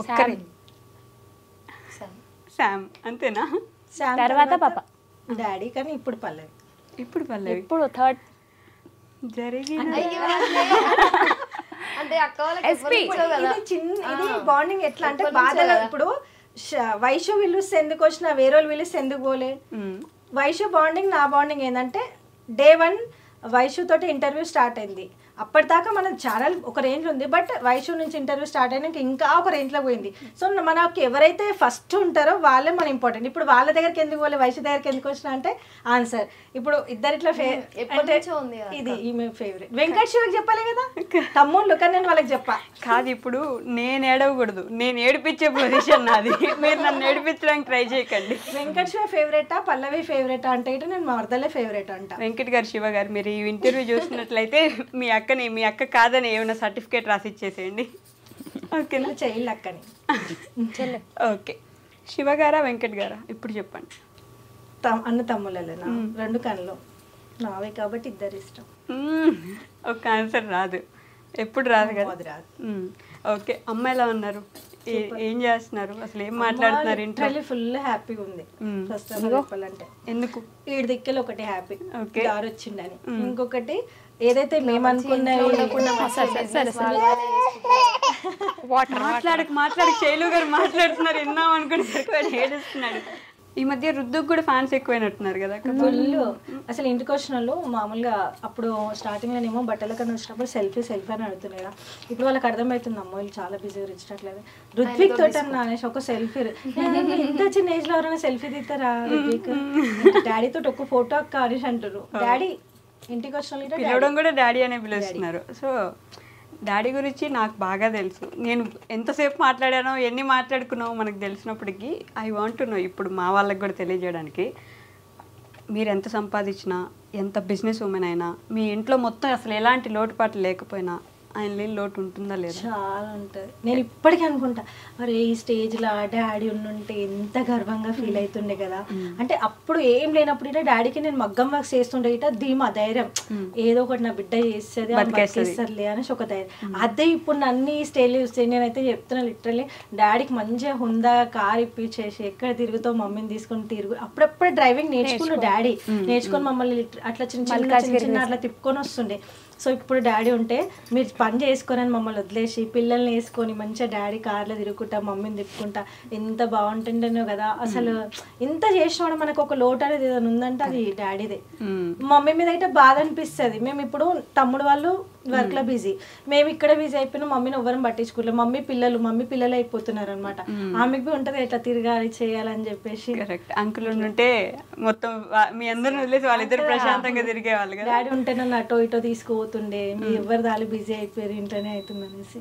ఒక్కరే, శామ్ అంతేనా? తర్వాత పాప, డాడీ, కానీ ఇప్పుడు పల్లవి. ఇప్పుడు పల్లవి, ఇప్పుడు థర్డ్ జరిగిన అంటే అక్క వాళ్ళకి ఇది చిన్న ఇది బాండింగ్ ఎట్లా అంటే బాధగా ఇప్పుడు వైషు పిలుస్తే ఎందుకు వచ్చినా వేరే వాళ్ళు పిలుస్తే ఎందుకు పోలే. వైషు బాండింగ్ నా బాండింగ్ ఏంటంటే డే 1 వైషు తోటి ఇంటర్వ్యూ స్టార్ట్ అయింది. అప్పటిదాకా మన ఛానల్ ఒక రేంజ్ ఉంది, బట్ వైషు నుంచి ఇంటర్వ్యూ స్టార్ట్ అయినాక ఇంకా ఒక రేంజ్లో పోయింది. సో మనకి ఎవరైతే ఫస్ట్ ఉంటారో వాళ్ళే మన ఇంపార్టెంట్. ఇప్పుడు వాళ్ళ దగ్గరికి ఎందుకు పోలే, వైషు దగ్గరికి ఎందుకు వచ్చినా అంటే ఆన్సర్ ఇప్పుడు ఇద్దరిట్లో ఇది ఈమె ఫేవరెట్. వెంకట్ శివకి చెప్పాలి కదా తమ్ముళ్ళు, కానీ నేను వాళ్ళకి చెప్పా. కాదు, ఇప్పుడు నేను ఏడవకూడదు, నేను ఏడిపించే పొజిషన్ నాది. మీరు నన్ను ఏడిపించడానికి ట్రై చేయకండి. వెంకట్ శివ ఫేవరెటా పల్లవి ఫేవరెటా అంటే ఇటు నేను మరదలే ఫేవరెట్ అంట. వెంకట్ గారు, శివ గారు, మీరు ఈ ఇంటర్వ్యూ చూసినట్లయితే మీ అక్క కాదని ఏమైనా సర్టిఫికేట్ రాసి ఇచ్చేసేయండి. ఓకేనా? చెయ్యి అక్కని. ఓకే, శివ గారా వెంకట్ గారా ఇప్పుడు చెప్పండి. అన్న తమ్ముళ్ళేనా? 2 కళ్ళు నావే కాబట్టి ఇద్దరు ఇష్టం. ఒక ఆన్సర్ రాదు, ఎప్పుడు రాదు కదా. అది రాదు. ఓకే, అమ్మ ఎలా ఉన్నారు? ఏం చేస్తున్నారు? అసలు ఏం మాట్లాడుతున్నారు ఇంట్లో? ఫుల్ హ్యాపీగా ఉంది. ఫస్ట్ చెప్పాలంటే ఎందుకు? ఈడి దిక్కలు ఒకటి హ్యాపీ ఓకే దారి వచ్చిందని, ఇంకొకటి ఏదైతే మేము అనుకున్నవి మాట్లాడక శైలు గారు మాట్లాడుతున్నారు విన్నాం అనుకుని ఏడుస్తున్నాడు. ఈ మధ్య రుద్దుకు కూడా ఫ్యాన్స్ ఎక్కువైనట్టున్నారు కదా. ఫుల్ అసలు ఇంటికి వచ్చిన వాళ్ళు మామూలుగా అప్పుడు స్టార్టింగ్ లోనేమో బట్టల కన్నా వచ్చినప్పుడు సెల్ఫీ అని అడుగుతున్నాయి కదా. ఇప్పుడు వాళ్ళకి అర్థమవుతుంది అమ్మాయిలు చాలా బిజీగా ఇచ్చట్లేదు. రుత్విక్ తోటి అన్న అనేసి ఒక సెల్ఫీ, ఇంత చిన్న ఏజ్ లో ఎవరైనా సెల్ఫీ తీస్తారా రుత్విక్? డాడీ తోటి ఒక ఫోటో అక్క అనేసి అంటారు. డాడీ ఇంటికి వచ్చిన పిలవడం కూడా డాడీ అనే పిలుస్తున్నారు. సో డాడీ గురించి నాకు బాగా తెలుసు. నేను ఎంతసేపు మాట్లాడానో ఎన్ని మాట్లాడుకున్నామో మనకు తెలిసినప్పటికీ ఐ వాంట్ టు నో ఇప్పుడు మా వాళ్ళకి కూడా తెలియజేయడానికి, మీరు ఎంత సంపాదించినా ఎంత బిజినెస్ ఉమెన్ అయినా మీ ఇంట్లో మొత్తం అసలు ఎలాంటి లోటుపాట్లు లేకపోయినా ఆయన లేని లోటు ఉంటుందా లేదా? చాలా ఉంటుంది. నేను ఇప్పటికీ అనుకుంటా అరే ఈ స్టేజ్లో డాడీ ఉండుంటే ఎంత గర్వంగా ఫీల్ అవుతుండే కదా. అంటే అప్పుడు ఏం లేనప్పుడు ఇట డాడీకి నేను మగ్గం వర్క్ చేస్తుండే ఇట ధీమా ధైర్యం, ఏదో ఒకటి నా బిడ్డ చేస్తుంది బతికేస్తారులే అనేసి ఒక ధైర్యం. అదే ఇప్పుడు అన్ని స్టేజ్లు చూస్తే నేనైతే చెప్తున్నా లిటరల్లీ డాడీకి మంచిగా హుందా కార్ ఇప్పించేసి ఎక్కడ తిరుగుతావు మమ్మీని తీసుకొని తిరుగు. అప్పుడప్పుడే డ్రైవింగ్ నేర్చుకున్నాడు డాడీ, నేర్చుకొని మమ్మల్ని అట్లా చిన్న చిన్న అట్లా తిప్పుకొని వస్తుండే. సో ఇప్పుడు డాడీ ఉంటే మీరు పని చేసుకొని మమ్మల్ని వదిలేసి పిల్లల్ని వేసుకొని మంచిగా డాడీ కార్లో తిరుగుకుంటా మమ్మీని తిప్పుకుంటా ఎంత బాగుంటుండేనో కదా. అసలు ఇంత చేసినప్పుడు మనకు ఒక లోటు అనేది ఏదైనా ఉందంటే అది డాడీదే. మమ్మీ మీద అయితే బాధ అనిపిస్తుంది. మేము ఇప్పుడు తమ్ముడు వాళ్ళు వర్క్ లో బిజీ, మేము ఇక్కడ బిజీ అయిపోయినా మమ్మీని ఎవరం పట్టించుకోలేదు. మమ్మీ పిల్లలు అయిపోతున్నారు అనమాట. ఆమెకి ఉంటది ఎట్లా తిరగాలి చేయాలని చెప్పేసి. అంకుల్ ఉంటే మొత్తం మీ అందరిని వదిలేసి వాళ్ళిద్దరు ప్రశాంతంగా తిరిగేవాళ్ళు కదా. డాడీ ఉంటే నన్ను అటో ఇటో తీసుకుపోతుండే, మీ ఎవరి దాని బిజీ అయిపోయారు ఇంట్లోనే అవుతుంది అనేసి.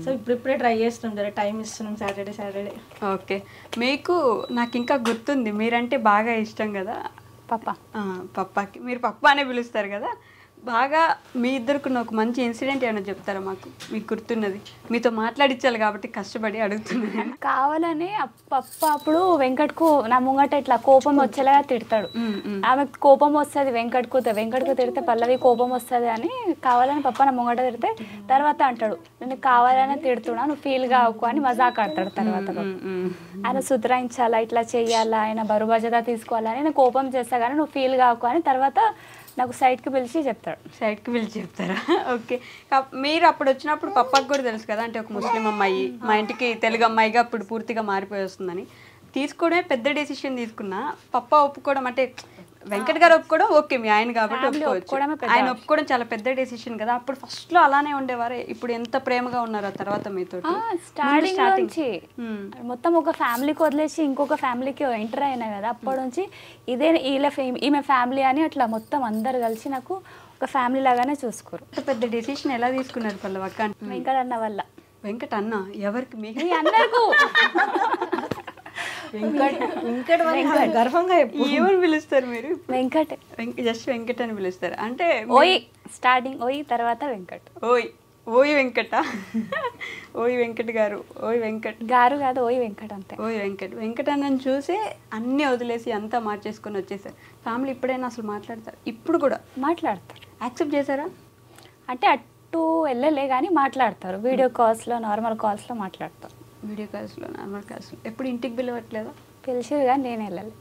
సో ఇప్పుడిప్పుడే ట్రై చేస్తున్నాం, జర టైం ఇస్తున్నాం సాటర్డే. ఓకే, మీకు నాకు ఇంకా గుర్తుంది మీరంటే బాగా ఇష్టం కదా పప్పాకి. మీరు పప్పా అనే పిలుస్తారు కదా. బాగా మీ ఇద్దరికి ఒక మంచి ఇన్సిడెంట్ ఏమైనా చెప్తారా మాకు, మీకు గుర్తున్నది? మీతో మాట్లాడించాలి కాబట్టి కష్టపడి అడుగుతున్నాను. కావాలని పప్ప అప్పుడు వెంకట్కు నా ముంగట ఇట్లా కోపం వచ్చేలాగా తిడతాడు. ఆమెకు కోపం వస్తుంది వెంకట్కు తిడితే పల్లవి కోపం వస్తుంది అని కావాలని పప్ప నా ముంగట తిడితే తర్వాత అంటాడు నేను కావాలని తిడుతున్నా నువ్వు ఫీల్ కావకు అని మజాక్ ఆడతాడు. తర్వాత ఆయన సుధరాయించాలా ఇట్లా చెయ్యాలా ఆయన బరువు బాధ్యత తీసుకోవాలని నేను కోపం చేస్తా కానీ నువ్వు ఫీల్ కావకు అని తర్వాత నాకు సైడ్కి పిలిచి చెప్తాడు. సైడ్కి పిలిచి చెప్తారా? ఓకే. మీరు అప్పుడు వచ్చినప్పుడు పప్పాకి కూడా తెలుసు కదా, అంటే ఒక ముస్లిం అమ్మాయి మా ఇంటికి తెలుగు అమ్మాయిగా అప్పుడు పూర్తిగా మారిపోయి వస్తుందని. తీసుకోవడమే పెద్ద డెసిషన్ తీసుకున్నా, పప్ప ఒప్పుకోవడం అంటే వెంకట్ గారు ఒప్పుకోవడం ఓకే, మీ ఆయన కాబట్టి ఒప్పుకోవచ్చు. ఆయన ఒప్పుకోవడం చాలా పెద్ద డెసిషన్ కదా. అప్పుడు ఫస్ట్ లో అలానే ఉండేవారే, ఇప్పుడు ఎంత ప్రేమగా ఉన్నారు ఆ తర్వాత మీతో? స్టార్టింగ్ నుంచి మొత్తం ఒక ఫ్యామిలీకి వదిలేసి ఇంకొక ఫ్యామిలీకి ఎంటర్ అయినా కదా, అప్పటి నుంచి ఇదే ఈమె ఫ్యామిలీ అని అట్లా మొత్తం అందరు కలిసి నాకు ఒక ఫ్యామిలీ లాగానే చూసుకోరు. పెద్ద డెసిషన్ ఎలా తీసుకున్నారు పల్లవక్క? వెంకట్ అన్న వల్ల. వెంకట్ అన్న ఎవరికి? మీకు అందరికీ గర్వంగా ఏమని పిలుస్తారు మీరు? వెంకట్. జస్ట్ వెంకట్ అని పిలుస్తారు అంటే? ఓయ్ స్టార్టింగ్ ఓయ్, తర్వాత వెంకట్. ఓయ్ ఓయ్ వెంకట. ఓయ్ వెంకట్ గారు, ఓయ్ వెంకట్ గారు కాదు, ఓయ్ వెంకట్ అంతే. ఓయ్ వెంకట్. వెంకట్ అన్నని చూసి అన్నీ వదిలేసి అంతా మార్చేసుకొని వచ్చేసారు. ఫ్యామిలీ ఇప్పుడైనా అసలు మాట్లాడతారు? ఇప్పుడు కూడా మాట్లాడతారు. యాక్సెప్ట్ చేశారా? అంటే అటు వెళ్ళలే కానీ మాట్లాడతారు. వీడియో కాల్స్లో, నార్మల్ కాల్స్లో మాట్లాడతారు. వీడియో కాల్స్లో, నార్మల్ కాల్స్లో. ఎప్పుడు ఇంటికి పిలవట్లేదా? పిలిచిరు కానీ నేను వెళ్ళాలి.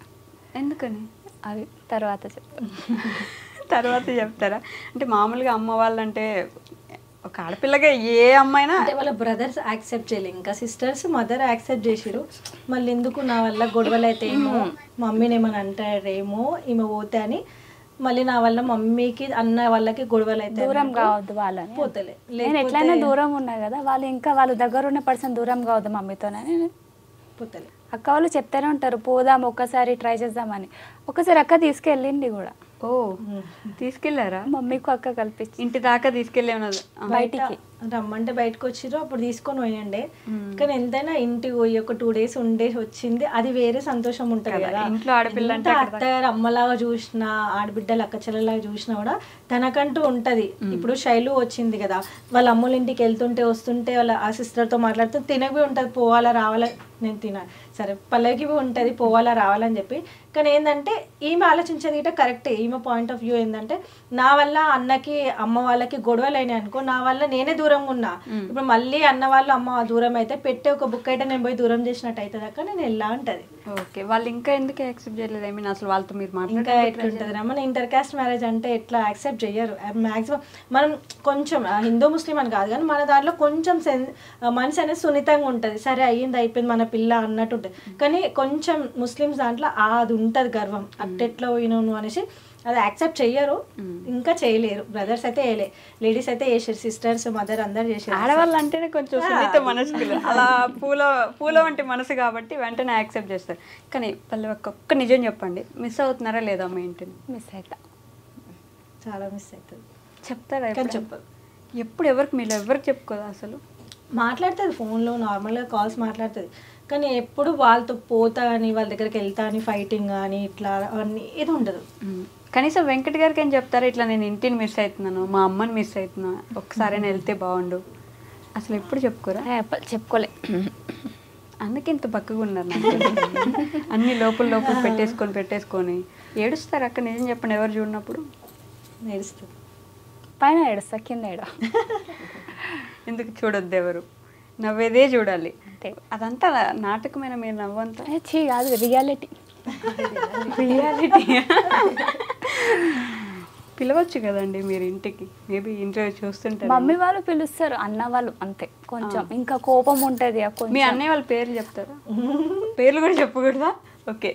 ఎందుకని? అది తర్వాత చెప్తాను. తర్వాత చెప్తారా? అంటే మామూలుగా అమ్మ వాళ్ళంటే ఒక ఆడపిల్లగా ఏ అమ్మాయినా అంటే వాళ్ళ బ్రదర్స్ యాక్సెప్ట్ చేయలేదు, ఇంకా సిస్టర్స్ మదర్ యాక్సెప్ట్ చేసిరు. మళ్ళీ ఎందుకు నా వల్ల గొడవలు అయితే ఏమో, మమ్మీని ఏమని అంటారేమో ఈమె పోతే అని, మళ్ళీ నా వల్ల మమ్మీకి అన్న వాళ్ళకి గొడవలు అయితే దూరం కావద్దు వాళ్ళని పోతలే. నేను ఎట్లయినా దూరం ఉన్నా కదా, వాళ్ళు ఇంకా వాళ్ళ దగ్గర ఉన్న పర్సన్ దూరం కావద్దు మమ్మీతోనే పోతలే. అక్క వాళ్ళు చెప్తానే ఉంటారు పోదాం ఒక్కసారి ట్రై చేద్దామని. ఒకసారి అక్క తీసుకెళ్ళింది కూడా. ఓ తీసుకెళ్లారా? మమ్మీకి అక్క కల్పించి ఇంటి దాకా తీసుకెళ్ళే ఉన్నది. బయటికి రమ్మంటే బయటకు వచ్చిర్రు, అప్పుడు తీసుకొని పోయండి. కానీ ఎంతైనా ఇంటికి పోయి ఒక 2 days ఉండేసి వచ్చింది, అది వేరే సంతోషం ఉంటుంది కదా. ఇంట్లో ఆడపిల్ల అంటే అత్తగారు అమ్మలాగా చూసినా, ఆడబిడ్డలు అక్క చెల్లెలాగా చూసినా కూడా తనకంటూ ఉంటది. ఇప్పుడు శైలు వచ్చింది కదా, వాళ్ళ అమ్మల ఇంటికి వెళ్తుంటే వస్తుంటే వాళ్ళ ఆ సిస్టర్తో మాట్లాడుతూ తినవి ఉంటుంది, పోవాలా రావాలా, నేను సరే పల్లవికి ఉంటుంది పోవాలా రావాలని చెప్పి. కానీ ఏంటంటే ఈమె ఆలోచించేది ఇట కరెక్టే. ఈమె పాయింట్ ఆఫ్ వ్యూ ఏంటంటే, నా వల్ల అన్నకి అమ్మ వాళ్ళకి గొడవలు అయినాయి అనుకో, నా వల్ల నేనే దూరంగా ఉన్నా, ఇప్పుడు మళ్ళీ అన్న వాళ్ళు అమ్మ దూరం అయితే పెట్టే ఒక బుక్ అయితే నేను పోయి దూరం చేసినట్టు అవుతుంది అక్క, నేను ఎలా అంటది. ఓకే. వాళ్ళు ఇంకా ఎందుకు యాక్సెప్ట్ చేయలేదు? ఐ మీన్ అసలు వాళ్ళతో మీరు ఇంకా ఎట్లుంటుంది రా, మన ఇంటర్ కాస్ట్ మ్యారేజ్ అంటే ఎట్లా యాక్సెప్ట్ చెయ్యరు మ్యాక్సిమం. మనం కొంచెం హిందూ ముస్లిం అని కాదు కానీ మన దాంట్లో కొంచెం మనసు అనేది సున్నితంగా ఉంటుంది. సరే అయ్యింది అయిపోయింది మన పిల్ల అన్నట్టు ఉంటుంది. కానీ కొంచెం ముస్లిమ్స్ దాంట్లో అది ఉంటుంది గర్వం, అట్టెట్లా పోయినావు అనేసి అది యాక్సెప్ట్ చెయ్యరు, ఇంకా చేయలేరు. బ్రదర్స్ అయితే వేయలే, లేడీస్ అయితే వేసారు, సిస్టర్స్ మదర్ అందరు చేసారు. ఆడవాళ్ళు అంటేనే కొంచెం సున్నిత మనసుకులు, అలా పూల వంటి మనసు కాబట్టి వెంటనే యాక్సెప్ట్ చేస్తారు. కానీ పల్లె ఒక్క నిజం చెప్పండి, మిస్ అవుతున్నారా లేదా మీ ఇంటిని? మిస్ అవుతా, చాలా మిస్ అవుతుంది. చెప్తారా? చెప్పదు. ఎప్పుడు ఎవరికి మీరు ఎవరికి చెప్పుకోదా? అసలు మాట్లాడుతుంది ఫోన్లో, నార్మల్గా కాల్స్ మాట్లాడుతుంది, కానీ ఎప్పుడు వాళ్ళతో పోతా అని వాళ్ళ దగ్గరికి వెళ్తా అని ఫైటింగ్ కానీ ఇట్లా అన్నీ ఇది ఉండదు. కనీసం వెంకట్ గారికి ఏం చెప్తారా, ఇట్లా నేను ఇంటిని మిస్ అవుతున్నాను, మా అమ్మని మిస్ అవుతున్నా, ఒకసారైనా వెళ్తే బాగుండు, అసలు ఎప్పుడు చెప్పుకోరా? చెప్పుకోలే, అందుకే ఇంత బక్కగా ఉన్నారు నాకు. అన్ని లోపల పెట్టేసుకొని ఏడుస్తారు అక్క. నిజం చెప్పండి, ఎవరు చూడనప్పుడు ఏడుస్తుంది. పైన ఏడుస్తా, కింద ఏడ ఎందుకు చూడొద్దు, ఎవరు నవ్వేదే చూడాలి. అదంతా నాటకమైన మీరు నవ్వంతా కాదు, రియాలిటీ. పిలవచ్చు కదండి మీరు ఇంటికి, మేబీ ఇంటర్వ్యూ చూస్తుంటారు. మమ్మీ వాళ్ళు పిలుస్తారు, అన్న వాళ్ళు అంతే, కొంచెం ఇంకా కోపం ఉంటుంది. మీ అన్నయ్య వాళ్ళ పేర్లు చెప్తారా? పేర్లు కూడా చెప్పకూడదా? ఓకే.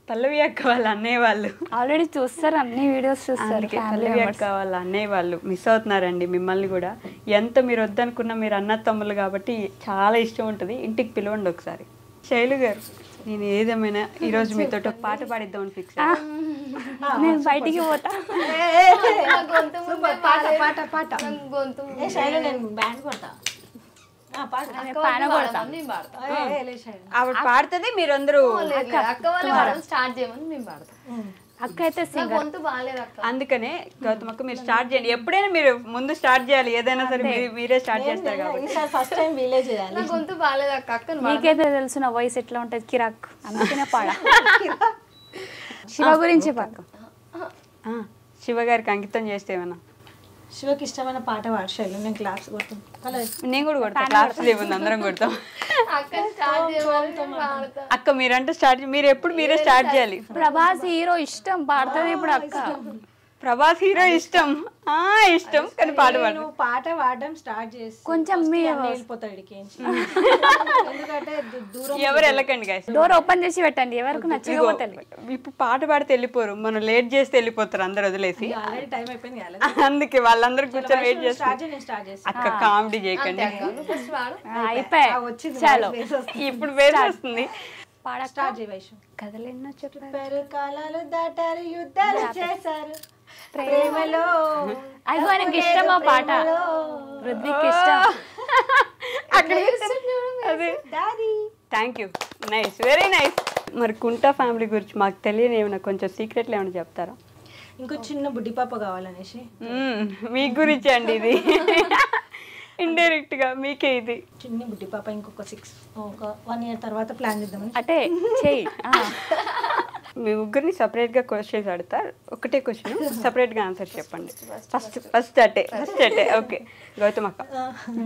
పల్లవి అక్క వాళ్ళ అన్నయ్య వాళ్ళు ఆల్రెడీ చూస్తారు, అన్ని వీడియోస్ చూస్తారు. పల్లవి అక్క వాళ్ళ అన్నయ్య వాళ్ళు మిస్ అవుతున్నారండి మిమ్మల్ని కూడా. ఎంత మీరు వద్దనుకున్నా మీరు అన్న తమ్ముళ్ళు కాబట్టి చాలా ఇష్టం ఉంటుంది. ఇంటికి పిలవండి ఒకసారి. శైలు గారు, నేను ఏదేమైనా ఈరోజు మీతో ఒక పాట పాడిద్దామని ఫిక్స్. నేను బయటికి పోతా. ఆవిడ పాడుతుంది, మీరందరూ అక్క అయితే అందుకనే గౌతమ్ అక్క మీరు స్టార్ట్ చేయండి. ఎప్పుడైనా మీరు ముందు స్టార్ట్ చేయాలి, ఏదైనా సరే మీరే స్టార్ట్ చేస్తారు కాబట్టి. మీకైతే తెలుసు నా వాయిస్ ఎట్లా ఉంటుంది, కిరాక్, అందుకనే పాడా. శివ గురించి పాట. శివ గారికి అంకితం చేస్తే ఏమన్నా? శివకి ఇష్టమైన పాట పాడశాను, నేను క్లాస్ కొడతాను. నేను కూడా కొడతాను, క్లాస్ లేవుంది, అందరం కొడతాం. అక్క మీరంటే స్టార్ట్, మీరు ఎప్పుడు మీరే స్టార్ట్ చేయాలి. ప్రభాస్ హీరో ఇష్టం, పాడుతుంది ఇప్పుడు అక్క. ప్రభాస్ హీరో ఇష్టం ఇష్టం కానీ పాట పాడు. నువ్వు పాట పాడడం స్టార్ట్ చేసి కొంచెం వెళ్ళిపోతాడు ఎందుకంటే దూరం ఎవరు వెళ్ళకండి guys. డోర్ ఓపెన్ చేసి పెట్టండి, ఎవరికి నచ్చకపోతే ఇప్పుడు పాట పాడితే వెళ్ళిపోరు, మనం లేట్ చేస్తే వెళ్ళిపోతే వెళ్ళిపోతారు అందరు వదిలేసి. ఆల్రెడీ టైం అయిపోయింది అందుకే వాళ్ళందరూ కూర్చొని వెయిట్ చేస్తారు. స్టార్ట్ చేసి అక్క కామెడీ చేయకండి. అయిపోయి వచ్చింది చాలు. ఇప్పుడు వేసి వస్తుంది. స్టార్ట్ చేయి వైషు. కథలెన్నో చెప్పారు, చెప్పారు కాలాలు దాటారు యుద్ధాలు చేశారు ప్రేమలో. అది ఆయనకి ఇష్టం ఆ పాట, రుద్విక్ ఇష్టం. అక్కడ అదే daddy thank you, nice, very nice. మరి కుంటా ఫ్యామిలీ గురించి మాకు తెలియని ఏమైనా కొంచెం సీక్రెట్లు ఏమైనా చెప్తారా? ఇంకో చిన్న బుడ్డి పాప కావాలనేసి. మీ గురించి అండి ఇది, ఇండైరెక్ట్ గా మీకే ఇది. చిన్న బుడ్డి పాప ఇంకొక 1 year తర్వాత ప్లాన్ చేద్దామని. అంటే చెయ్యి. మీ ముగ్గురిని సపరేట్ గా క్వశ్చన్స్ అడుగుతారు, ఒకటే క్వశ్చన్ సపరేట్ గా ఆన్సర్ చెప్పండి. ఫస్ట్ అటే ఓకే. గౌతమ్ అక్క,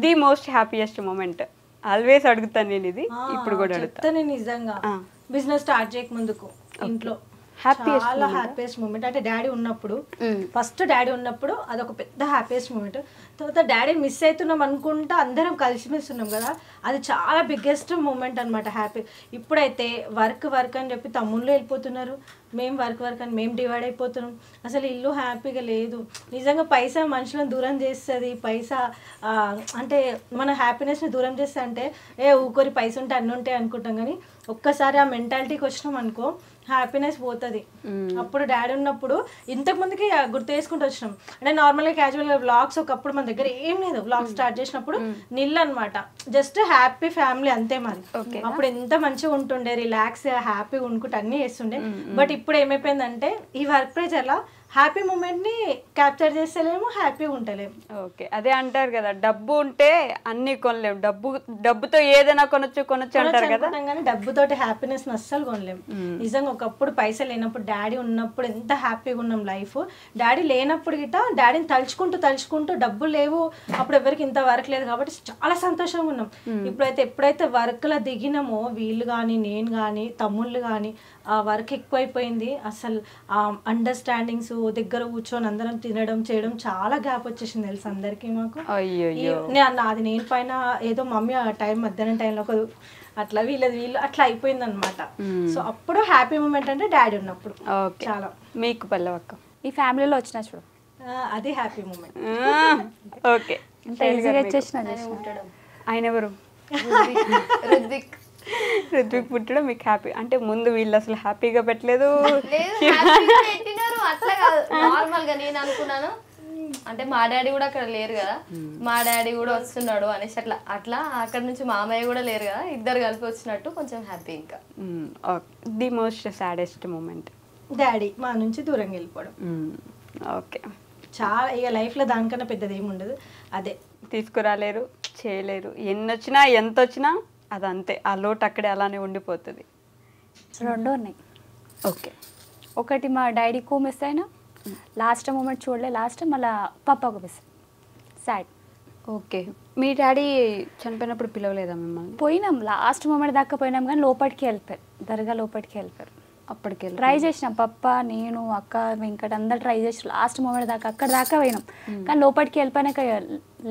the most happiest moment. Always అడుగుతాను నేను ఇది, ఇప్పుడు కూడా అడుగుతా. నేను నిజంగా బిజినెస్ స్టార్ట్ చేయక ముందుకు ఇంట్లో చాలా హ్యాపీయెస్ట్ మూమెంట్ అంటే డాడీ ఉన్నప్పుడు, ఫస్ట్ డాడీ ఉన్నప్పుడు అదొక పెద్ద హ్యాపీయెస్ట్ మూమెంట్. తర్వాత డాడీ మిస్ అవుతున్నాం అనుకుంటా అందరం కలిసిమెలిసి ఉన్నాం కదా, అది చాలా బిగ్గెస్ట్ మూమెంట్ అనమాట హ్యాపీ. ఇప్పుడైతే వర్క్ అని చెప్పి తమ్ముళ్ళు వెళ్ళిపోతున్నారు, మేము వర్క్ అని మేము డివైడ్ అయిపోతున్నాం. అసలు ఇల్లు హ్యాపీగా లేదు. నిజంగా పైసా మనుషులను దూరం చేస్తుంది. పైసా అంటే మన హ్యాపీనెస్ని దూరం చేస్తే అంటే ఊరికి పైసా ఉంటే అన్నీ ఉంటాయి అనుకుంటాం, కానీ ఒక్కసారి ఆ మెంటాలిటీకి వచ్చినాం అనుకో హ్యాపీనెస్ పోతుంది. అప్పుడు డాడీ ఉన్నప్పుడు ఇంతకు ముందుకి గుర్తు చేసుకుంటూ వచ్చినాం. అంటే నార్మల్గా క్యాజువల్గా వ్లాగ్స్ ఒకప్పుడు మన దగ్గర ఏం లేదు. వ్లాగ్ స్టార్ట్ చేసినప్పుడు నిల్ అనమాట, జస్ట్ హ్యాపీ ఫ్యామిలీ అంతే మాది. అప్పుడు ఎంత మంచిగా ఉంటుండే, రిలాక్స్ హ్యాపీగా ఉండుకుంటూ అన్నీ చేస్తుండే. బట్ ఇప్పుడు ఏమైపోయిందంటే ఈ వర్క్ ప్రెజర్లో హ్యాపీ మూమెంట్ని క్యాప్చర్ చేస్తలేము, హ్యాపీగా ఉంటలేము. ఓకే, అదే అంటారు కదా, డబ్బు ఉంటే అన్ని కొనలేము, డబ్బుతో ఏదైనా కొనొచ్చు అంటారు కదా, కానీ డబ్బుతోటి హ్యాపీనెస్ అస్సలు కొనలేము. నిజంగా ఒకప్పుడు పైసలు లేనప్పుడు డాడీ ఉన్నప్పుడు ఎంత హ్యాపీగా ఉన్నాం లైఫ్. డాడీ లేనప్పుడు గిట్ట డాడీని తలుచుకుంటూ డబ్బులు లేవు, అప్పుడు ఎవరికి ఇంత వర్క్ లేదు కాబట్టి చాలా సంతోషంగా ఉన్నాం. ఇప్పుడైతే ఎప్పుడైతే వర్క్లో దిగినామో వీళ్ళు కానీ నేను కానీ తమ్ముళ్ళు కానీ ఆ వర్క్ ఎక్కువైపోయింది. అసలు ఆ అండర్స్టాండింగ్స్, దగ్గర కూర్చొని అందరం తినడం చేయడం చాలా గ్యాప్ వచ్చేసింది తెలుసు అందరికి మాకు. అది నేను పైన ఏదో మమ్మీ ఆ టైం మధ్యాహ్నం టైంలో ఒక అట్లా వీళ్ళు అట్లా అయిపోయింది అనమాట. సో అప్పుడు హ్యాపీ మూమెంట్ అంటే డాడీ ఉన్నప్పుడు చాలా. మీకు పల్లవక్క ఈ ఫ్యామిలీలో వచ్చిన చూడు, అది హ్యాపీ మూమెంట్. ఓకే, ఆయన ఎవరు? రుద్విక్ పుట్టడం మీకు హ్యాపీ అంటే ముందు వీళ్ళు అసలు హ్యాపీగా పెట్టలేదు. అట్లా కాదు, నార్మల్ గా నేను అనుకున్నాను అంటే మా డాడీ కూడా అక్కడ లేరు కదా, మా డాడీ కూడా వస్తున్నాడు అనేసి అట్లా అక్కడ నుంచి మామయ్య కూడా లేరు కదా, ఇద్దరు కలిపి వచ్చినట్టు కొంచెం హ్యాపీ. ఇంకా the most saddest moment daddy మా నుంచి దూరంగా వెళ్ళిపోవడం. ఓకే, చాలా ఇక లైఫ్లో దానికన్నా పెద్దది ఏమి ఉండదు. అదే తీసుకురాలేరు, చేయలేరు, ఎన్నొచ్చినా ఎంత వచ్చినా అదంతే, ఆ లోటు అక్కడే అలానే ఉండిపోతుంది. 2 ఉన్నాయి. ఓకే, ఒకటి మా డాడీకు మిస్ అయినా లాస్ట్ మూమెంట్ చూడలే, లాస్ట్ మళ్ళీ పప్పాకు మిస్ సాడ్. ఓకే, మీ డాడీ చనిపోయినప్పుడు పిలవలేదా మిమ్మల్ని? పోయినాం, లాస్ట్ మూమెంట్ దాకా పోయినాం, కానీ లోపలికి వెళ్ళిపోయారు, దర్గా లోపలికి వెళ్ళిపోయారు. అప్పటికి ట్రై చేసినాం, పప్ప నేను అక్క వెంకట అందరు ట్రై చేసి లాస్ట్ మూమెంట్ దాకా అక్కడ దాకా పోయినాం, కానీ లోపలికి వెళ్ళిపోయినాక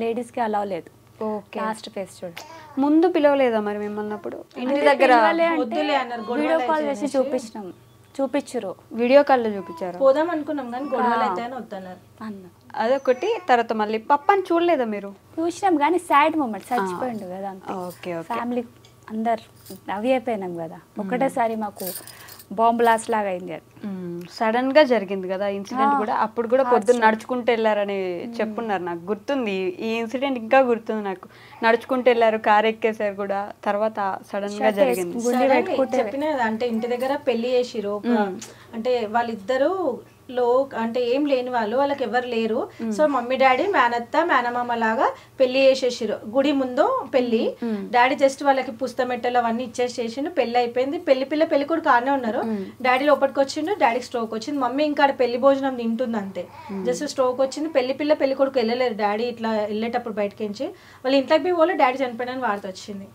లేడీస్కి అలవ్ లేదు. ఓకే, లాస్ట్ ఫేస్ చూడు. ముందు పిలవలేదా మరి మిమ్మల్ని? అప్పుడు ఇంటి దగ్గర వీడియో కాల్ చేసి చూపించారు, వీడియో కాల్లో చూపించారు. పోదాం అనుకున్నాం కానీ గొడవలు అయితే వద్దన్నారు అన్న. అదొకటి. తర్వాత మళ్ళీ పప్పని చూడలేదా మీరు? చూసినాం కానీ సాడ్ మూమెంట్, చచ్చిపోయిండు కదా. ఓకే, ఫ్యామిలీ అందరు అవి అయిపోయినాం కదా, ఒకటేసారి మాకు బాంబ్ బ్లాస్ట్ లాగా అయింది. అది సడన్ గా జరిగింది కదా ఇన్సిడెంట్ కూడా. అప్పుడు కూడా పొద్దున్న నడుచుకుంటూ వెళ్ళారని చెప్పున్నారు, నాకు గుర్తుంది. ఈ ఇన్సిడెంట్ ఇంకా గుర్తుంది నాకు. నడుచుకుంటూ వెళ్ళారు, కార్ ఎక్కేసారు కూడా, తర్వాత సడన్ గా జరిగింది. చెప్పిన అంటే ఇంటి దగ్గర పెళ్లి చేసిరు, అంటే వాళ్ళిద్దరు అంటే ఏం లేని వాళ్ళకి ఎవరు లేరు. సో మమ్మీ డాడీ మేనత్త మేనమామ లాగా పెళ్లి చేసేసారు. గుడి ముందు పెళ్లి, డాడీ జస్ట్ వాళ్ళకి పుస్తమెట్టలు అవన్నీ ఇచ్చేసేసిండు. పెళ్లి అయిపోయింది, పెళ్లి కొడుకు ఆనే ఉన్నారు. డాడీ లోపలికి వచ్చిండు, డాడీకి స్ట్రోక్ వచ్చింది. మమ్మీ ఇంకా పెళ్లి భోజనం తింటుంది అంతే, జస్ట్ స్ట్రోక్ వచ్చింది. పెళ్లి కొడుకు వెళ్ళలేరు, డాడీ ఇట్లా వెళ్ళేటప్పుడు బయటకించి వాళ్ళ ఇంట్లోకి పోయి వాళ్ళు డాడీ చనిపోయిన వార్త వచ్చింది.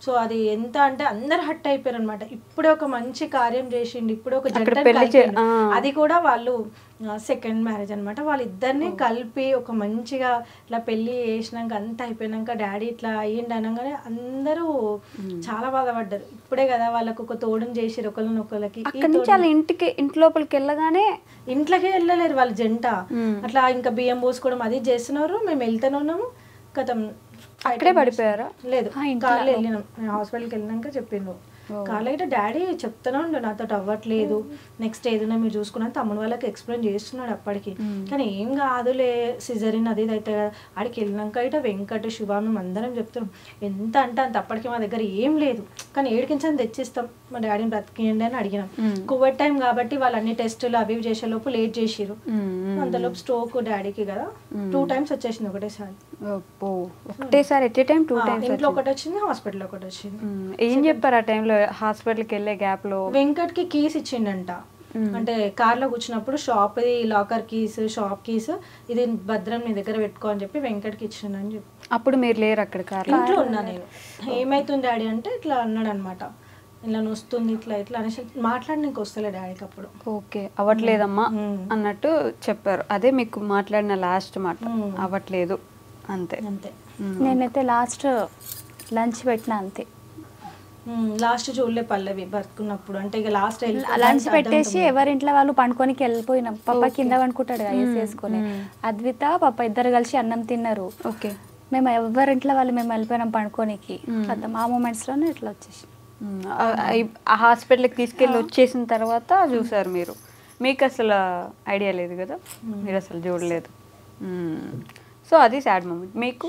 సో అది ఎంత అంటే అందరు హట్ అయిపోయారు అనమాట. ఇప్పుడే ఒక మంచి కార్యం చేసిండు, ఇప్పుడే ఒక జంట అది కూడా వాళ్ళు సెకండ్ మ్యారేజ్ అనమాట. వాళ్ళిద్దరిని కలిపి ఒక మంచిగా ఇట్లా పెళ్లి చేసినాక అంతా అయిపోయినాక డాడీ ఇట్లా అయ్యిండు అనగానే అందరూ చాలా బాధపడ్డారు. ఇప్పుడే కదా వాళ్ళకు ఒక తోడుని చేసిరు ఒకళ్ళకి. ఇంటి లోపలికి వెళ్ళగానే ఇంట్లోకే వెళ్ళలేరు వాళ్ళ జంట. అట్లా ఇంకా బియ్యం పోసుకోవడం అది చేస్తున్నారు. మేము వెళ్తూనే ఉన్నాము. గతం అక్కడే పడిపోయారా? లేదు, కార్లో వెళ్ళినాం. హాస్పిటల్కి వెళ్ళినాక చెప్పిండు. కార్లో అయితే డాడీ చెప్తానే ఉండు నాతో అవ్వట్లేదు, నెక్స్ట్ ఏదైనా మీరు చూసుకున్నాను తమ్ముడు వాళ్ళకి ఎక్స్ప్లెయిన్ చేస్తున్నాడు అప్పటికి. కానీ ఏం కాదులే సిజరిన్ అది ఇది అయితే కదా. ఆడికి వెళ్ళినాక అయితే వెంకట శివ మేము అందరం చెప్తున్నాం ఎంత అంటే అంత. అప్పటికి మా దగ్గర ఏం లేదు, కానీ ఏడికించని తెచ్చిస్తాం మా డాడీని బ్రతికియండి అని అడిగినాం. కోవిడ్ టైం కాబట్టి వాళ్ళు అన్ని టెస్టులు అవి చేసేలోపు లేట్ చేసిరు. అంతలోపు స్ట్రోక్ డాడీకి కదా 2 times వచ్చేసింది ఒకటేసారి. ఇంట్లో ఒకటి వచ్చింది, హాస్పిటల్ ఒకటి వచ్చింది. ఏం చెప్పారు ఆ టైంలో హాస్పిటల్కి వెళ్ళే గ్యాప్ లో? వెంకట్ కి కీస్ ఇచ్చిండంట. అంటే కార్ లో కూర్చున్నప్పుడు shop locker keys, shop keys ఇది భద్రం నీ దగ్గర పెట్టుకో అని చెప్పి వెంకట్ కి ఇచ్చిండని చెప్పి. అప్పుడు మీరు లేరు అక్కడ? ఇంట్లో ఉన్నా నేను. ఏమైతుంది డాడీ అంటే ఇట్లా అన్నాడు అనమాట. ఇలా వస్తుంది ఇట్లా ఇట్లా అనేసి మాట్లాడడానికి వస్తలే డాడీకి అప్పుడు. ఓకే, అవ్వట్లేదమ్మా అన్నట్టు చెప్పారు. అదే మీకు మాట్లాడిన లాస్ట్ మాట, అవ్వట్లేదు అంతే. నేనైతే లాస్ట్ లంచ్ పెట్టిన అంతే. లాస్ట్ చూడలే పల్లవి బతుకున్నప్పుడు. అంటే ఇక లాస్ట్ లంచ్ పెట్టేసి ఎవరింట్లో వాళ్ళు పండుకోనికి వెళ్ళిపోయినాం. పప్ప కింద పండుకుంటాడు ఐస్ వేసుకొని. అద్విత పాప ఇద్దరు కలిసి అన్నం తిన్నారు. ఓకే, మేము ఎవరింట్లో వాళ్ళు మేము వెళ్ళిపోయినాం పండుకోనికి. ఆ మూమెంట్స్ లోనే ఇట్లా వచ్చేసి హాస్పిటల్కి తీసుకెళ్ళి వచ్చేసిన తర్వాత చూసారు మీరు. మీకు అసలు ఐడియా లేదు కదా, మీరు అసలు చూడలేదు. సో అది సాడ్ మూమెంట్. మీకు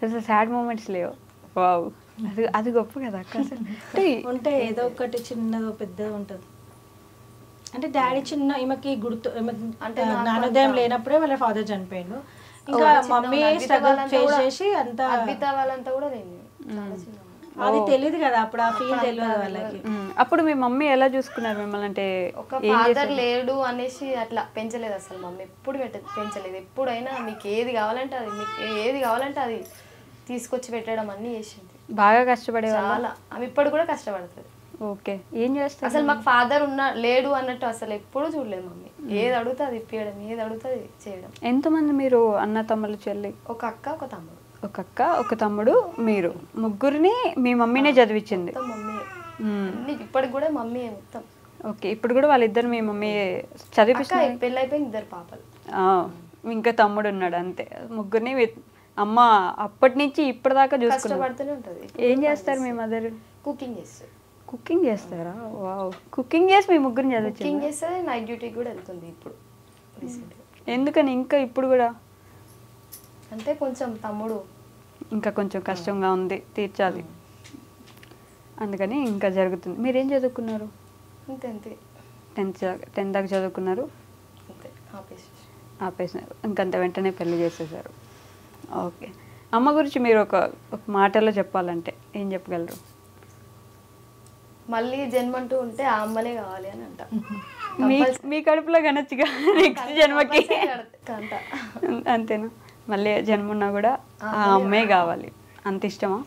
అసలు సాడ్ మూమెంట్స్ లేవు? వావ్, అది గొప్ప కదా అక్క. అసలు ఉంటే ఏదో ఒకటి చిన్నదో పెద్దదో ఉంటుంది. అంటే డాడీ చిన్న ఈమెకి గుర్తు, అంటే జ్ఞానోదయం లేనప్పుడే వాళ్ళ ఫాదర్ చనిపోయిండు. ఇంకా మమ్మీ స్ట్రగుల్ ఫేస్ చేసి అంతా వాళ్ళంతా కూడా అది తెలియదు కదా అప్పుడు, ఆ ఫీల్ తెలియదు వాళ్ళకి. అప్పుడు మీ మమ్మీ ఎలా చూసుకున్నారు మిమ్మల్ని? అంటే ఒక ఫాదర్ లేడు అనేసి అట్లా పెంచలేదు అసలు. మమ్మీ ఎప్పుడు పెంచలేదు. ఎప్పుడైనా మీకు ఏది కావాలంటే అది, మీకు ఏది కావాలంటే అది తీసుకొచ్చి పెట్టడం అన్ని చేసింది. బాగా కష్టపడే చాలా. ఆమె ఇప్పుడు కూడా కష్టపడుతుంది. ఓకే, ఏం చేస్తారు? అసలు మాకు ఫాదర్ లేడు అన్నట్టు అసలు ఎప్పుడు చూడలేదు మమ్మీ. ఏది అడుగుతా అది ఇప్పియడం, ఏది అడుగుతా అది చేయడం. ఎంతమంది మీరు అన్న తమ్ముళ్ళు చెల్లి? ఒక అక్క ఒక తమ్ముడు. ఒక అక్క ఒక తమ్ముడు, మీరు ముగ్గురిని మీ మమ్మీనే చదివించింది? మమ్మీ ఇప్పటికి కూడా మమ్మీ మొత్తం. ఓకే, ఇప్పుడు కూడా వాళ్ళిద్దరు మీ మమ్మీ చదివిస్తారు? పెళ్ళి అయిపోయింది, 2 పాపలు. ఇంకా తమ్ముడు ఉన్నాడు అంతే. ముగ్గురిని అమ్మ అప్పటి నుంచి ఇప్పటిదాకా కష్టపడుతూనే ఉంటుంది. ఏం చేస్తారు మీ మదర్? కుకింగ్ చేస్తారు. కుకింగ్ చేస్తారా? వావ్, కుకింగ్ చేసి మీ ముగ్గురిని చదివించారు? కుకింగ్ చేస్తే నైట్ డ్యూటీకి కూడా వెళ్తుంది ఇప్పుడు రీసెంట్గా. ఎందుకని ఇంకా ఇప్పుడు కూడా? అంటే కొంచెం తమ్ముడు ఇంకా కొంచెం కష్టంగా ఉంది, తీర్చాలి, అందుకని ఇంకా జరుగుతుంది. మీరేం చదువుకున్నారు? అంతే 10th దాకా చదువుకున్నారు, అంతే ఆపేసినారు. ఇంకంత వెంటనే పెళ్లి చేసేసారు. ఓకే, అమ్మ గురించి మీరు ఒక మాటలో చెప్పాలంటే ఏం చెప్పగలరు? మళ్ళీ జన్మంటూ ఉంటే ఆ అమ్మనే కావాలి అని అంట. మీ కడుపులో కనొచ్చుగా నెక్స్ట్ జన్మకి, అంతేనా? మళ్ళీ జన్మ ఉన్నా కూడా ఆ అమ్మే కావాలి, అంత ఇష్టమా?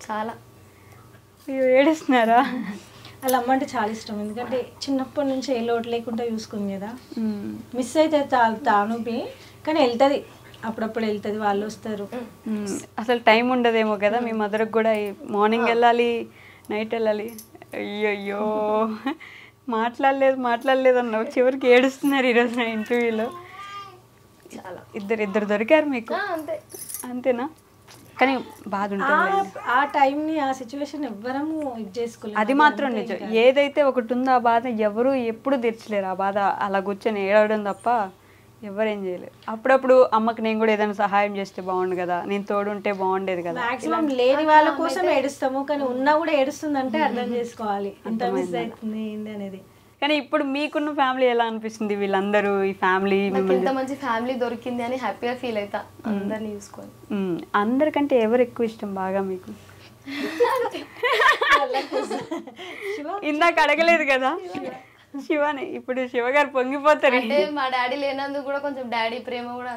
చాలా. ఏడుస్తున్నారా? వాళ్ళ అమ్మ అంటే చాలా ఇష్టం. ఎందుకంటే చిన్నప్పటి నుంచి ఏ లోటు లేకుండా చూసుకుంది కదా. మిస్ అయితే తాను కానీ వెళ్తుంది, అప్పుడప్పుడు వెళ్తుంది, వాళ్ళు వస్తారు. అసలు టైం ఉండదేమో కదా మీ మదర్కి కూడా? మార్నింగ్ వెళ్ళాలి, నైట్ వెళ్ళాలి. అయ్యయ్యో, మాట్లాడలేదు అన్నావు, చివరికి ఏడుస్తున్నారు ఈరోజు నా ఇంటర్వ్యూలో. చాలా. ఇద్దరు దొరికారు మీకు? అంతేనా? కానీ బాధ ఉంటుంది ఆ టైంని, ఆ సిచ్యువేషన్ ఎవ్వరము ఇది చేసుకోలేదు. అది మాత్రం నిజం. ఏదైతే ఒకటి ఉందో ఆ బాధ ఎవరు ఎప్పుడు తీర్చలేరు. ఆ బాధ అలా కూర్చొని ఏడవడం తప్ప ఎవరేం చేయలేరు. అప్పుడప్పుడు అమ్మకి నేను కూడా ఏదైనా సహాయం చేస్తే బాగుండు కదా, నేను తోడుంటే బాగుండేది కదా. మాక్సిమం లేని వాళ్ళ కోసం ఏడుస్తాము, కానీ ఉన్నా కూడా ఏడుస్తుందంటే అర్థం చేసుకోవాలి ఎంత మిస్ అవుతుంది ఏంది అనేది. కానీ ఇప్పుడు మీకున్న ఫ్యామిలీ ఎలా అనిపిస్తుంది? వీళ్ళందరూ ఈ ఫ్యామిలీ ఎంత మంచి ఫ్యామిలీ దొరికింది అని హ్యాపీగా ఫీల్ అవుతా అందరినీ చూసుకొని. అందరికంటే ఎవరు ఎక్కువ ఇష్టం బాగా మీకు? ఇందాక అడగలేదు కదా. శివని ఇప్పుడు శివ గారు పొంగిపోతారు. అంటే మా డాడీ లేనందుకు కూడా కొంచెం డాడీ ప్రేమ కూడా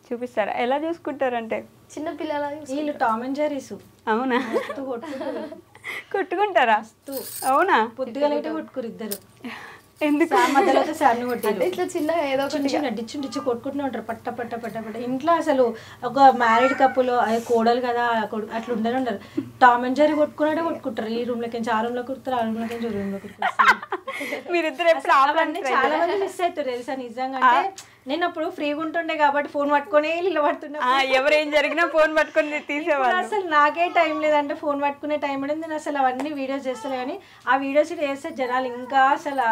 చూపిస్తారా? ఎలా చూసుకుంటారంటే చిన్న పిల్లల వీళ్ళు టామ్ అండ్ జెర్రీస్. అవునా? కొట్టుకుంటారా? అవునా? పొద్దుగా లైట్ కొట్టుకురు ఇద్దరు. ఎందుకు? మధ్యలో సార్ని కొట్టారు. ఇట్లా చిన్న ఏదో డిచ్చు కొట్టుకుంటూనే ఉంటారు పట్ట పట్ట పట్ట పట్ట. ఇంట్లో అసలు ఒక మ్యారీడ్ కప్పులు కోడలు కదా అట్లా ఉండరు. టామ్ అండ్ జెర్రీ కొట్టుకుంటారు. ఈ రూమ్ లోకి ఆ రూమ్ లో కుడతారు, ఆ రూమ్ లోకి రూమ్ లో కుడుతారు. మీరిద్దరు ఎప్పుడు చాలా మంది మిస్ అవుతారు తెలుసా నిజంగా. అంటే నేను అప్పుడు ఫ్రీగా ఉంటుండే కాబట్టి ఫోన్ పట్టుకొని ఇలా పడుతుండే. ఎవరేం జరిగినా ఫోన్ పట్టుకొని తీసేవాళ్ళు. అసలు నాకే టైం లేదంటే ఫోన్ పట్టుకునే టైం ఉండేది. నేను అసలు అవన్నీ వీడియోస్ చేస్తాను కానీ ఆ వీడియోస్ చేస్తే జనాలు ఇంకా అసలు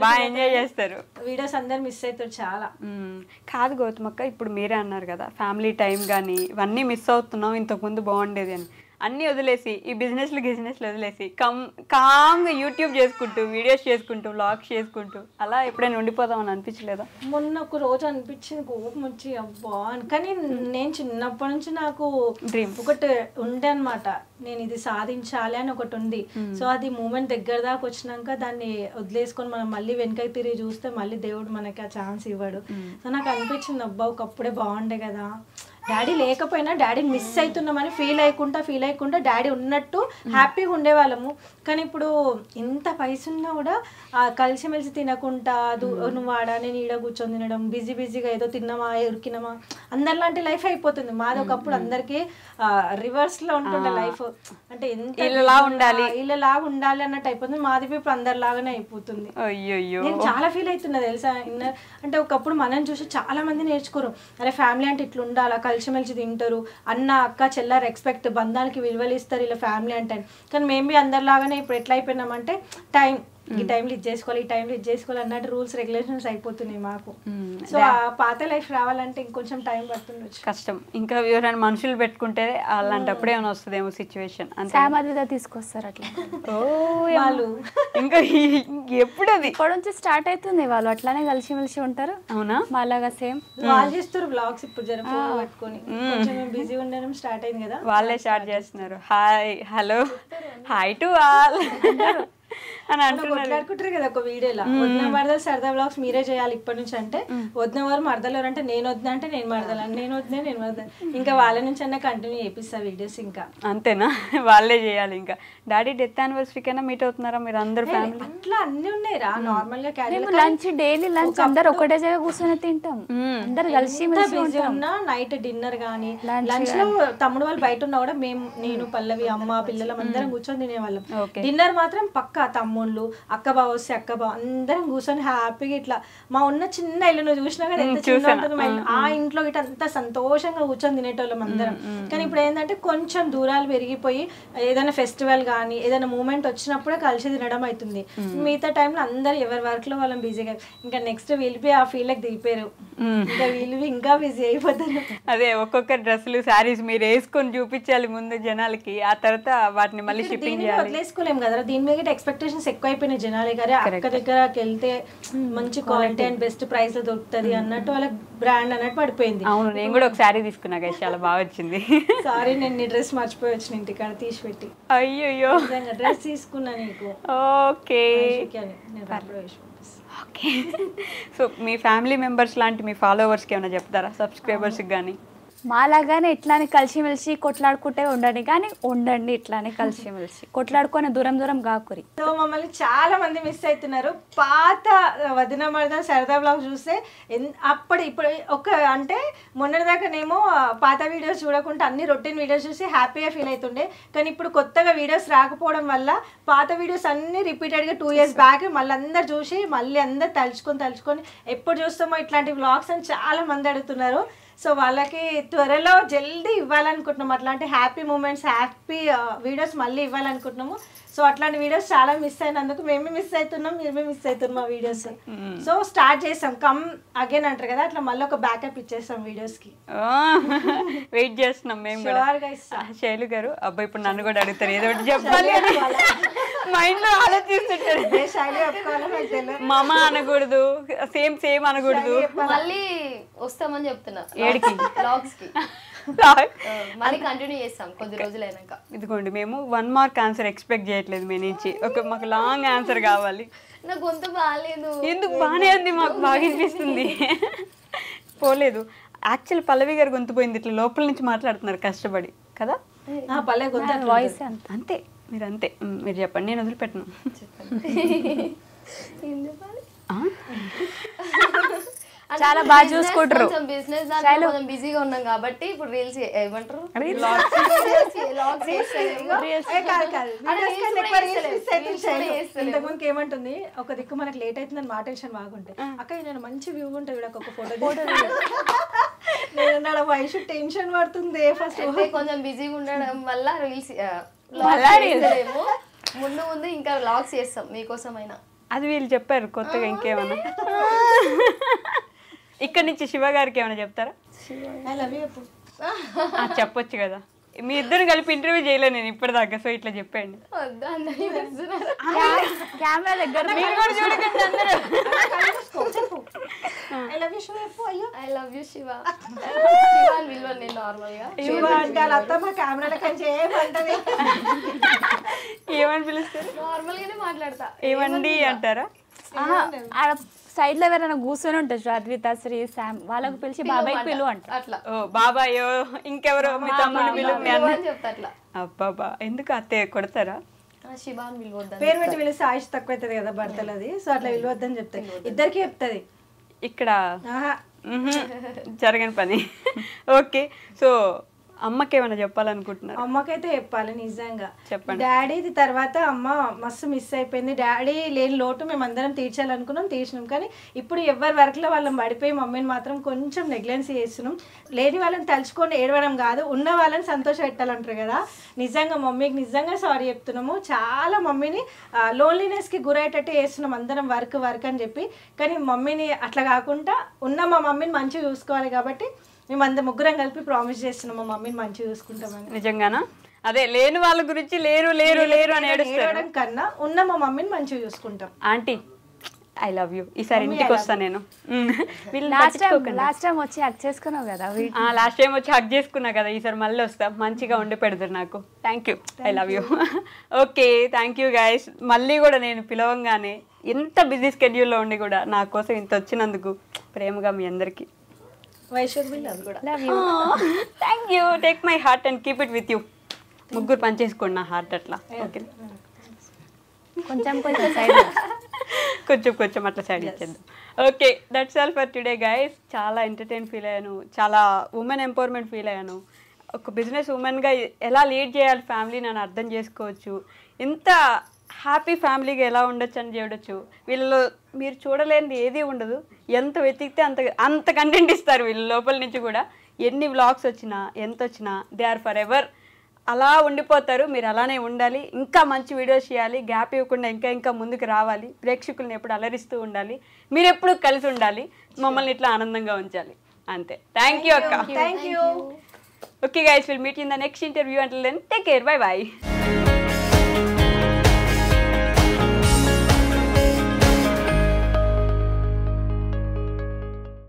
బాగా ఎంజాయ్ చేస్తారు. వీడియోస్ అందరు మిస్ అవుతారు చాలా. కాదు గౌతమక్క, ఇప్పుడు మీరే అన్నారు కదా ఫ్యామిలీ టైం కానీ ఇవన్నీ మిస్ అవుతున్నాం, ఇంతకుముందు బాగుండేది అని. అన్నీ వదిలేసి ఈ బిజినెస్లు వదిలేసి కామ్గా యూట్యూబ్ చేసుకుంటూ వీడియోస్ చేసుకుంటూ వ్లాగ్స్ చేసుకుంటూ అలా ఎప్పుడైనా ఉండిపోదామని అనిపించలేదా? మొన్న ఒక రోజు అనిపించింది, కోపం వచ్చి అబ్బా. కానీ నేను చిన్నప్పటి నుంచి నాకు డ్రీమ్ ఒకటి ఉండే అనమాట, నేను ఇది సాధించాలి అని ఒకటి ఉంది. సో అది మూమెంట్ దగ్గర దాకా వచ్చినాక దాన్ని వదిలేసుకొని మనం మళ్ళీ వెనకకి తిరిగి చూస్తే మళ్ళీ దేవుడు మనకి ఆ ఛాన్స్ ఇవ్వడు. సో నాకు అనిపించింది అబ్బా ఒకప్పుడే బాగుండే కదా, డాడీ లేకపోయినా డాడీని మిస్ అవుతున్నామని ఫీల్ అయ్యకుండా డాడీ ఉన్నట్టు హ్యాపీగా ఉండేవాళ్ళము. కానీ ఇప్పుడు ఇంత పైస ఉన్నా కూడా కలిసిమెలిసి తినకుండా నువ్వు ఆడ నేను ఈడ కూర్చొని తినడం, బిజీగా ఏదో తిన్నామా ఉరికినామా అందరిలాంటి లైఫ్ అయిపోతుంది. మాది ఒకప్పుడు అందరికీ రివర్స్ లో ఉంటుండే లైఫ్. అంటే ఎంత ఇళ్ళలా ఉండాలి అన్నట్టు అయిపోతుంది. మాది ఇప్పుడు అందరిలాగానే అయిపోతుంది. నేను చాలా ఫీల్ అవుతున్నా తెలుసా. అంటే ఒకప్పుడు మనం చూసి చాలా మంది నేర్చుకోరు, అరే ఫ్యామిలీ అంటే ఇట్లా ఉండాలా, కలిసిమెలిసి తింటారు, అన్న అక్క చెల్ల రెస్పెక్ట్ బంధానికి విలువలు ఇస్తారు ఇలా ఫ్యామిలీ అంటే. కానీ మేము అందరిలాగానే ఇప్పుడు ఎట్లా అయిపోయినామంటే ఈ టైంలో ఇది చేసుకోవాలి, ఈ టైంలో ఇది చేసుకోవాలి అన్నట్టు రూల్స్ రెగ్యులేషన్స్ అయిపోతున్నాయి మాకు. సో ఆ పాత లైఫ్ రావాలంటే ఇంకొంచెం టైం పడుతుండొచ్చు, కష్టం. ఇంకా ఎవరైనా మనుషులు పెట్టుకుంటే అలాంటప్పుడు ఏమైనా వస్తుందేమో సిచ్యువేషన్. తీసుకొస్తారు అట్లా వాళ్ళు. ఇంకా ఎప్పుడు అది ఇప్పటి నుంచి స్టార్ట్ అవుతుంది, వాళ్ళు అట్లానే కలిసిమెలిసి ఉంటారు. అవునా? మాలాగా సేమ్ వాళ్ళు చేస్తారు బ్లాగ్స్ ఇప్పుడు జర ఫోన్ పెట్టుకొని. కొంచెం బిజీ ఉండడం స్టార్ట్ అయింది కదా, వాళ్ళే స్టార్ట్ చేస్తున్నారు. Hi hello hi to all అని అంటున్నారు కదా ఒక వీడియోలో. వదిన మరదలు సరదా బ్లాగ్స్ మీరే చేయాలి ఇప్పటి నుంచి అంటే, వదిన వారు మరదలు అంటే నేను వద్దా అంటే నేను మరదలు అని, నేను వద్దా నేను మరదలు. ఇంకా వాళ్ళ నుంచి అన్న కంటిన్యూ చేపిస్తా వీడియోస్. ఇంకా అంతేనా? వాళ్ళే చేయాలి. ఇంకా డాడీ డెత్ యానివర్సరీకైనా మీట్ అవుతున్నారా మీరు అందరు ఫ్యామిలీ? అట్లా అన్ని ఉన్నాయి రా. నార్మల్ గా లంచ్ డైలీ లంచ్ అందరు ఒకటే జగ కూర్చొని తింటాం, అందరు కలిసి బిజీ ఉన్నా నైట్ డిన్నర్ గానీ లంచ్ లో తమ్ముడు వాళ్ళు బయట ఉన్నా కూడా మేము నేను పల్లవి అమ్మ పిల్లలం అందరం కూర్చొని తినేవాళ్ళం. డిన్నర్ మాత్రం పక్క తమ్ముళ్ళు అక్క బావ వస్తే అక్క బావ అందరం కూర్చొని హ్యాపీగా ఇట్లా. మా ఉన్న చిన్న ఇల్లు నువ్వు చూసినా కదా ఎంత చిన్న ఉంటుంది, ఆ ఇంట్లో ఇట్లా అంత సంతోషంగా కూర్చొని తినేటోళ్ళం అందరం. కానీ ఇప్పుడు ఏంటంటే కొంచెం దూరాలు పెరిగిపోయి ఏదైనా ఫెస్టివల్ కానీ ఏదైనా మూమెంట్ వచ్చినప్పుడే కలిసి తినడం అవుతుంది. మిగతా టైంలో అందరు ఎవరి వర్క్ లో వాళ్ళని బిజీగా. ఇంకా నెక్స్ట్ వీళ్ళి ఆ ఫీల్డ్కి దిగిపోయారు, ఇంకా వీళ్ళు ఇంకా బిజీ అయిపోతారు. అదే ఒక్కొక్క డ్రెస్సులు శారీస్ మీరు వేసుకొని చూపించాలి ముందు జనాలకి, ఆ తర్వాత వాటిని మళ్ళీ షిప్పింగ్ చేయాలి. వదిలేసుకోలేము కదా, దీని మీద ఎక్స్పెక్టేషన్స్ ఎక్కువ అయిపోయినాయి జనాలే గారే. అక్క దగ్గరకి వెళ్తే మంచి క్వాలిటీ అండ్ బెస్ట్ ప్రైస్ లో దొరుకుతుంది అన్నట్టు వాళ్ళకి బ్రాండ్ అన్నట్టు పడిపోయింది. అవును, నేను కూడా ఒక శారీ తీసుకున్నా కదా, చాలా బాగా వచ్చింది. సారీ నేను నీ డ్రెస్ మర్చిపోయి వచ్చిన ఇంటికాడ తీసి పెట్టి. అయ్యో డ్రెస్ తీసుకున్నా నీకు. Okay okay. సో మీ ఫ్యామిలీ మెంబర్స్ లాంటి మీ ఫాలోవర్స్కి ఏమైనా చెప్తారా, సబ్స్క్రైబర్స్కి కానీ? మాలాగానే ఇట్లానే కలిసిమెలిసి కొట్లాడుకుంటే ఉండండి ఇట్లానే కలిసిమెలిసి కొట్లాడుకొని దూరం కాకురి. సో మమ్మల్ని చాలా మంది మిస్ అవుతున్నారు. పాత వదిన మరదల సరదా బ్లాగ్ చూస్తే ఇప్పుడు ఒక అంటే మొన్నటిదాకానేమో పాత వీడియోస్ చూడకుండా అన్ని రొటీన్ వీడియోస్ చూసి హ్యాపీగా ఫీల్ అవుతుండే. కానీ ఇప్పుడు కొత్తగా వీడియోస్ రాకపోవడం వల్ల పాత వీడియోస్ అన్ని రిపీటెడ్గా 2 years బ్యాక్ మళ్ళీ అందరు చూసి మళ్ళీ అందరు తలుచుకొని ఎప్పుడు చూస్తామో ఇట్లాంటి వ్లాగ్స్ అని చాలా మంది అడుగుతున్నారు. సో వాళ్ళకి త్వరలో జల్దీ ఇవ్వాలనుకుంటున్నాము, అట్లాంటి హ్యాపీ మూమెంట్స్ హ్యాపీ వీడియోస్ మళ్ళీ ఇవ్వాలనుకుంటున్నాము. సో అట్లాంటి వీడియోస్ చాలా మిస్ అయినందుకు మేము మిస్ అవుతున్నాం, మీరు మిస్ అవుతున్నాం ఆ వీడియోస్. సో స్టార్ట్ చేసాం, కమ్ అగైన్ అంటారు కదా, అట్లా మళ్ళీ ఒక బ్యాకప్ ఇచ్చేస్తాం వీడియోస్ కి. వెయిట్ చేస్తున్నాం మేము కూడా. శైలు గారు అబ్బాయి ఇప్పుడు నన్ను కూడా అడుగుతారు ఏదో ఒకటి చెప్పాలి, మైండ్ లో ఆలోచిస్తుంటారు. మామ అనకూడదు, సేమ్ అనకూడదు. మళ్ళీ వస్తామని చెప్తున్నా ఏడికి బ్లాగ్స్ కి మళ్ళీ కంటిన్యూ చేస్తాం కొద్ది రోజులైనాక. ఇదిగోండి మేము 1 mark ఆన్సర్ ఎక్స్పెక్ట్ చేయట్లేదు మీ నుంచి, మాకు లాంగ్ ఆన్సర్ కావాలి. నా గొంతు బాగాలేదు. ఎందుకు బాగానే ఉంది, మాకు బాగా అనిపిస్తుంది. పోలేదు. యాక్చువల్ పల్లవి గారు గొంతు పోయింది, ఇట్లా లోపల నుంచి మాట్లాడుతున్నారు కష్టపడి కదా. పల్లె గొంతు వాయిస్ అంత అంతే, మీరు అంతే. మీరు చెప్పండి, నేను వదిలిపెట్టను. ఏం చెప్పాలి? చాలా బాగా చూసుకుంటారు. కొంచెం బిజినెస్ దాంట్లో కొంచెం బిజీగా ఉన్నాం కాబట్టి ఇప్పుడు రీల్స్ ఏమంటారు ఇంతకుముందుకు ఏమంటుంది, ఒక దిక్కు మనకు లేట్ అవుతుందని మా టెన్షన్ బాగుంటాయి. అక్క నేను మంచి వ్యూ ఉంటుంది, ఒక ఫోటో నేను వయసు టెన్షన్ పడుతుంది. ఫస్ట్ కొంచెం బిజీగా ఉండడం వల్ల రీల్స్ ముందు ముందు ఇంకా వ్లాగ్స్ చేస్తాం మీకోసమైనా. అది వీళ్ళు చెప్పారు కొత్తగా. ఇంకేమన్నా ఇక్కడ నుంచి శివ గారికి ఏమైనా చెప్తారా? చెప్పొచ్చు కదా, మీ ఇద్దరు కలిపి ఇంటర్వ్యూ చేయలే నేను ఇప్పటిదాకా, సో ఇట్లా చెప్పండి. కెమెరా దగ్గర మీరు కూడా చూడకండి అందరూ. I love you Shiva. I love you Shiva. Shiva అని పిలవను నేను నార్మల్ గా. శివ అంటే వాళ్ళ అత్తమ్మ కెమెరాల కంచి ఏమంటది, ఏమని పిలుస్తారు? నార్మల్ గానే మాట్లాడతా. ఏమండి అంటారా? సైడ్ లో ఎవరైనా కూర్చొని ఉంటారు, అద్విత, శ్రీ, శామ్, వాళ్ళకు పిలిచి బాబాయ్ పిలువ అంట. అట్లా ఓ బాబాయో ఇంకెవరో మీ తమ్ముడు పిలువు, మీ అన్న చెప్తా అట్లా. అబ్బాబా ఎందుకు అత్తయ్య కొడతారా? శివ అని పిలవద్దు. పేరు పెట్టి పిలిస్తే ఆయుష్ తక్కువ అవుతుంది కదా భర్తలది, సో అట్లా పిలవద్దని చెప్తాయి. ఇద్దరికి చెప్తుంది ఇక్కడ జరగని పని. ఓకే, సో అమ్మకి ఏమైనా చెప్పాలనుకుంటున్నారు? అమ్మకైతే చెప్పాలి నిజంగా. చెప్పండి. డాడీది తర్వాత అమ్మ మస్తు మిస్ అయిపోయింది. డాడీ లేని లోటు మేము అందరం తీర్చాలనుకున్నాం, తీర్చినాం. కానీ ఇప్పుడు ఎవరి వర్క్లో వాళ్ళని పడిపోయి మమ్మీని మాత్రం కొంచెం నెగ్లెన్స్ చేస్తున్నాం. లేని వాళ్ళని తలుచుకొని ఏడవడం కాదు, ఉన్న వాళ్ళని సంతోష పెట్టాలంటారు కదా. నిజంగా మమ్మీకి నిజంగా సారీ చెప్తున్నాము. చాలా మమ్మీని లోన్లీనెస్కి గురయ్యేటట్టు చేస్తున్నాం అందరం, వర్క్ వర్క్ అని చెప్పి. కానీ మమ్మీని అట్లా కాకుండా ఉన్న మా మమ్మీని మంచిగా చూసుకోవాలి కాబట్టి మేము ముగ్గురం కలిపి ప్రామిస్ చేస్తున్నాం మా మమ్మీని మంచిగా చూసుకుంటామని. నిజంగానా? అదే లేని వాళ్ళ గురించి లేరు లేరు లేరు అని ఏడవడం కన్నా ఉన్న మా మమ్మీని మంచిగా చూసుకుంటాం. Aunty I love you. ఈసారి ఇంటికి వస్తాను నేను. లాస్ట్ టైం వచ్చి హక్ చేసుకున్నావు కదా, లాస్ట్ టైం వచ్చి హక్ చేసుకున్నా కదా, ఈసారి మళ్ళీ వస్తా, మంచిగా ఉండి పెడతారు నాకు. Thank you, I love you. Okay, thank you guys. మళ్ళీ కూడా నేను పిలవంగానే ఎంత బిజీ స్కెడ్యూల్లో ఉండి కూడా నా కోసం ఇంత వచ్చినందుకు ప్రేమగా మీ అందరికీ thank you. Take my heart and keep it with you. ముగ్గురు పనిచేసుకోండి నా హార్ట్ అట్లా. ఓకే, కొంచెం కొంచెం సైడ్ కొంచెం కొంచెం అట్లా సైడ్ ఇచ్చేద్దాం. Okay, that's all for today guys. చాలా ఎంటర్టైన్ ఫీల్ అయ్యాను, చాలా ఉమెన్ ఎంపవర్మెంట్ ఫీల్ అయ్యాను. ఒక బిజినెస్ ఉమెన్గా ఎలా లీడ్ చేయాలి ఫ్యామిలీని అని అర్థం చేసుకోవచ్చు. ఎంత హ్యాపీ ఫ్యామిలీగా ఎలా ఉండొచ్చు అని చూడొచ్చు. వీళ్ళలో మీరు చూడలేనిది ఏది ఉండదు. ఎంత వెతికితే అంత కంటెంట్ ఇస్తారు వీళ్ళ లోపల నుంచి కూడా. ఎన్ని వ్లాగ్స్ వచ్చినా ఎంత వచ్చినా దే ఆర్ ఫర్ ఎవర్ అలా ఉండిపోతారు. మీరు అలానే ఉండాలి, ఇంకా మంచి వీడియోస్ చేయాలి, గ్యాప్ ఇవ్వకుండా ఇంకా ఇంకా ముందుకు రావాలి, ప్రేక్షకులను ఎప్పుడు అలరిస్తూ ఉండాలి, మీరు ఎప్పుడు కలిసి ఉండాలి, మమ్మల్ని ఇట్లా ఆనందంగా ఉంచాలి. అంతే. థ్యాంక్ యూ అక్క. Thank you. Okay guys, will meet in the next interview. Until then take care, bye bye.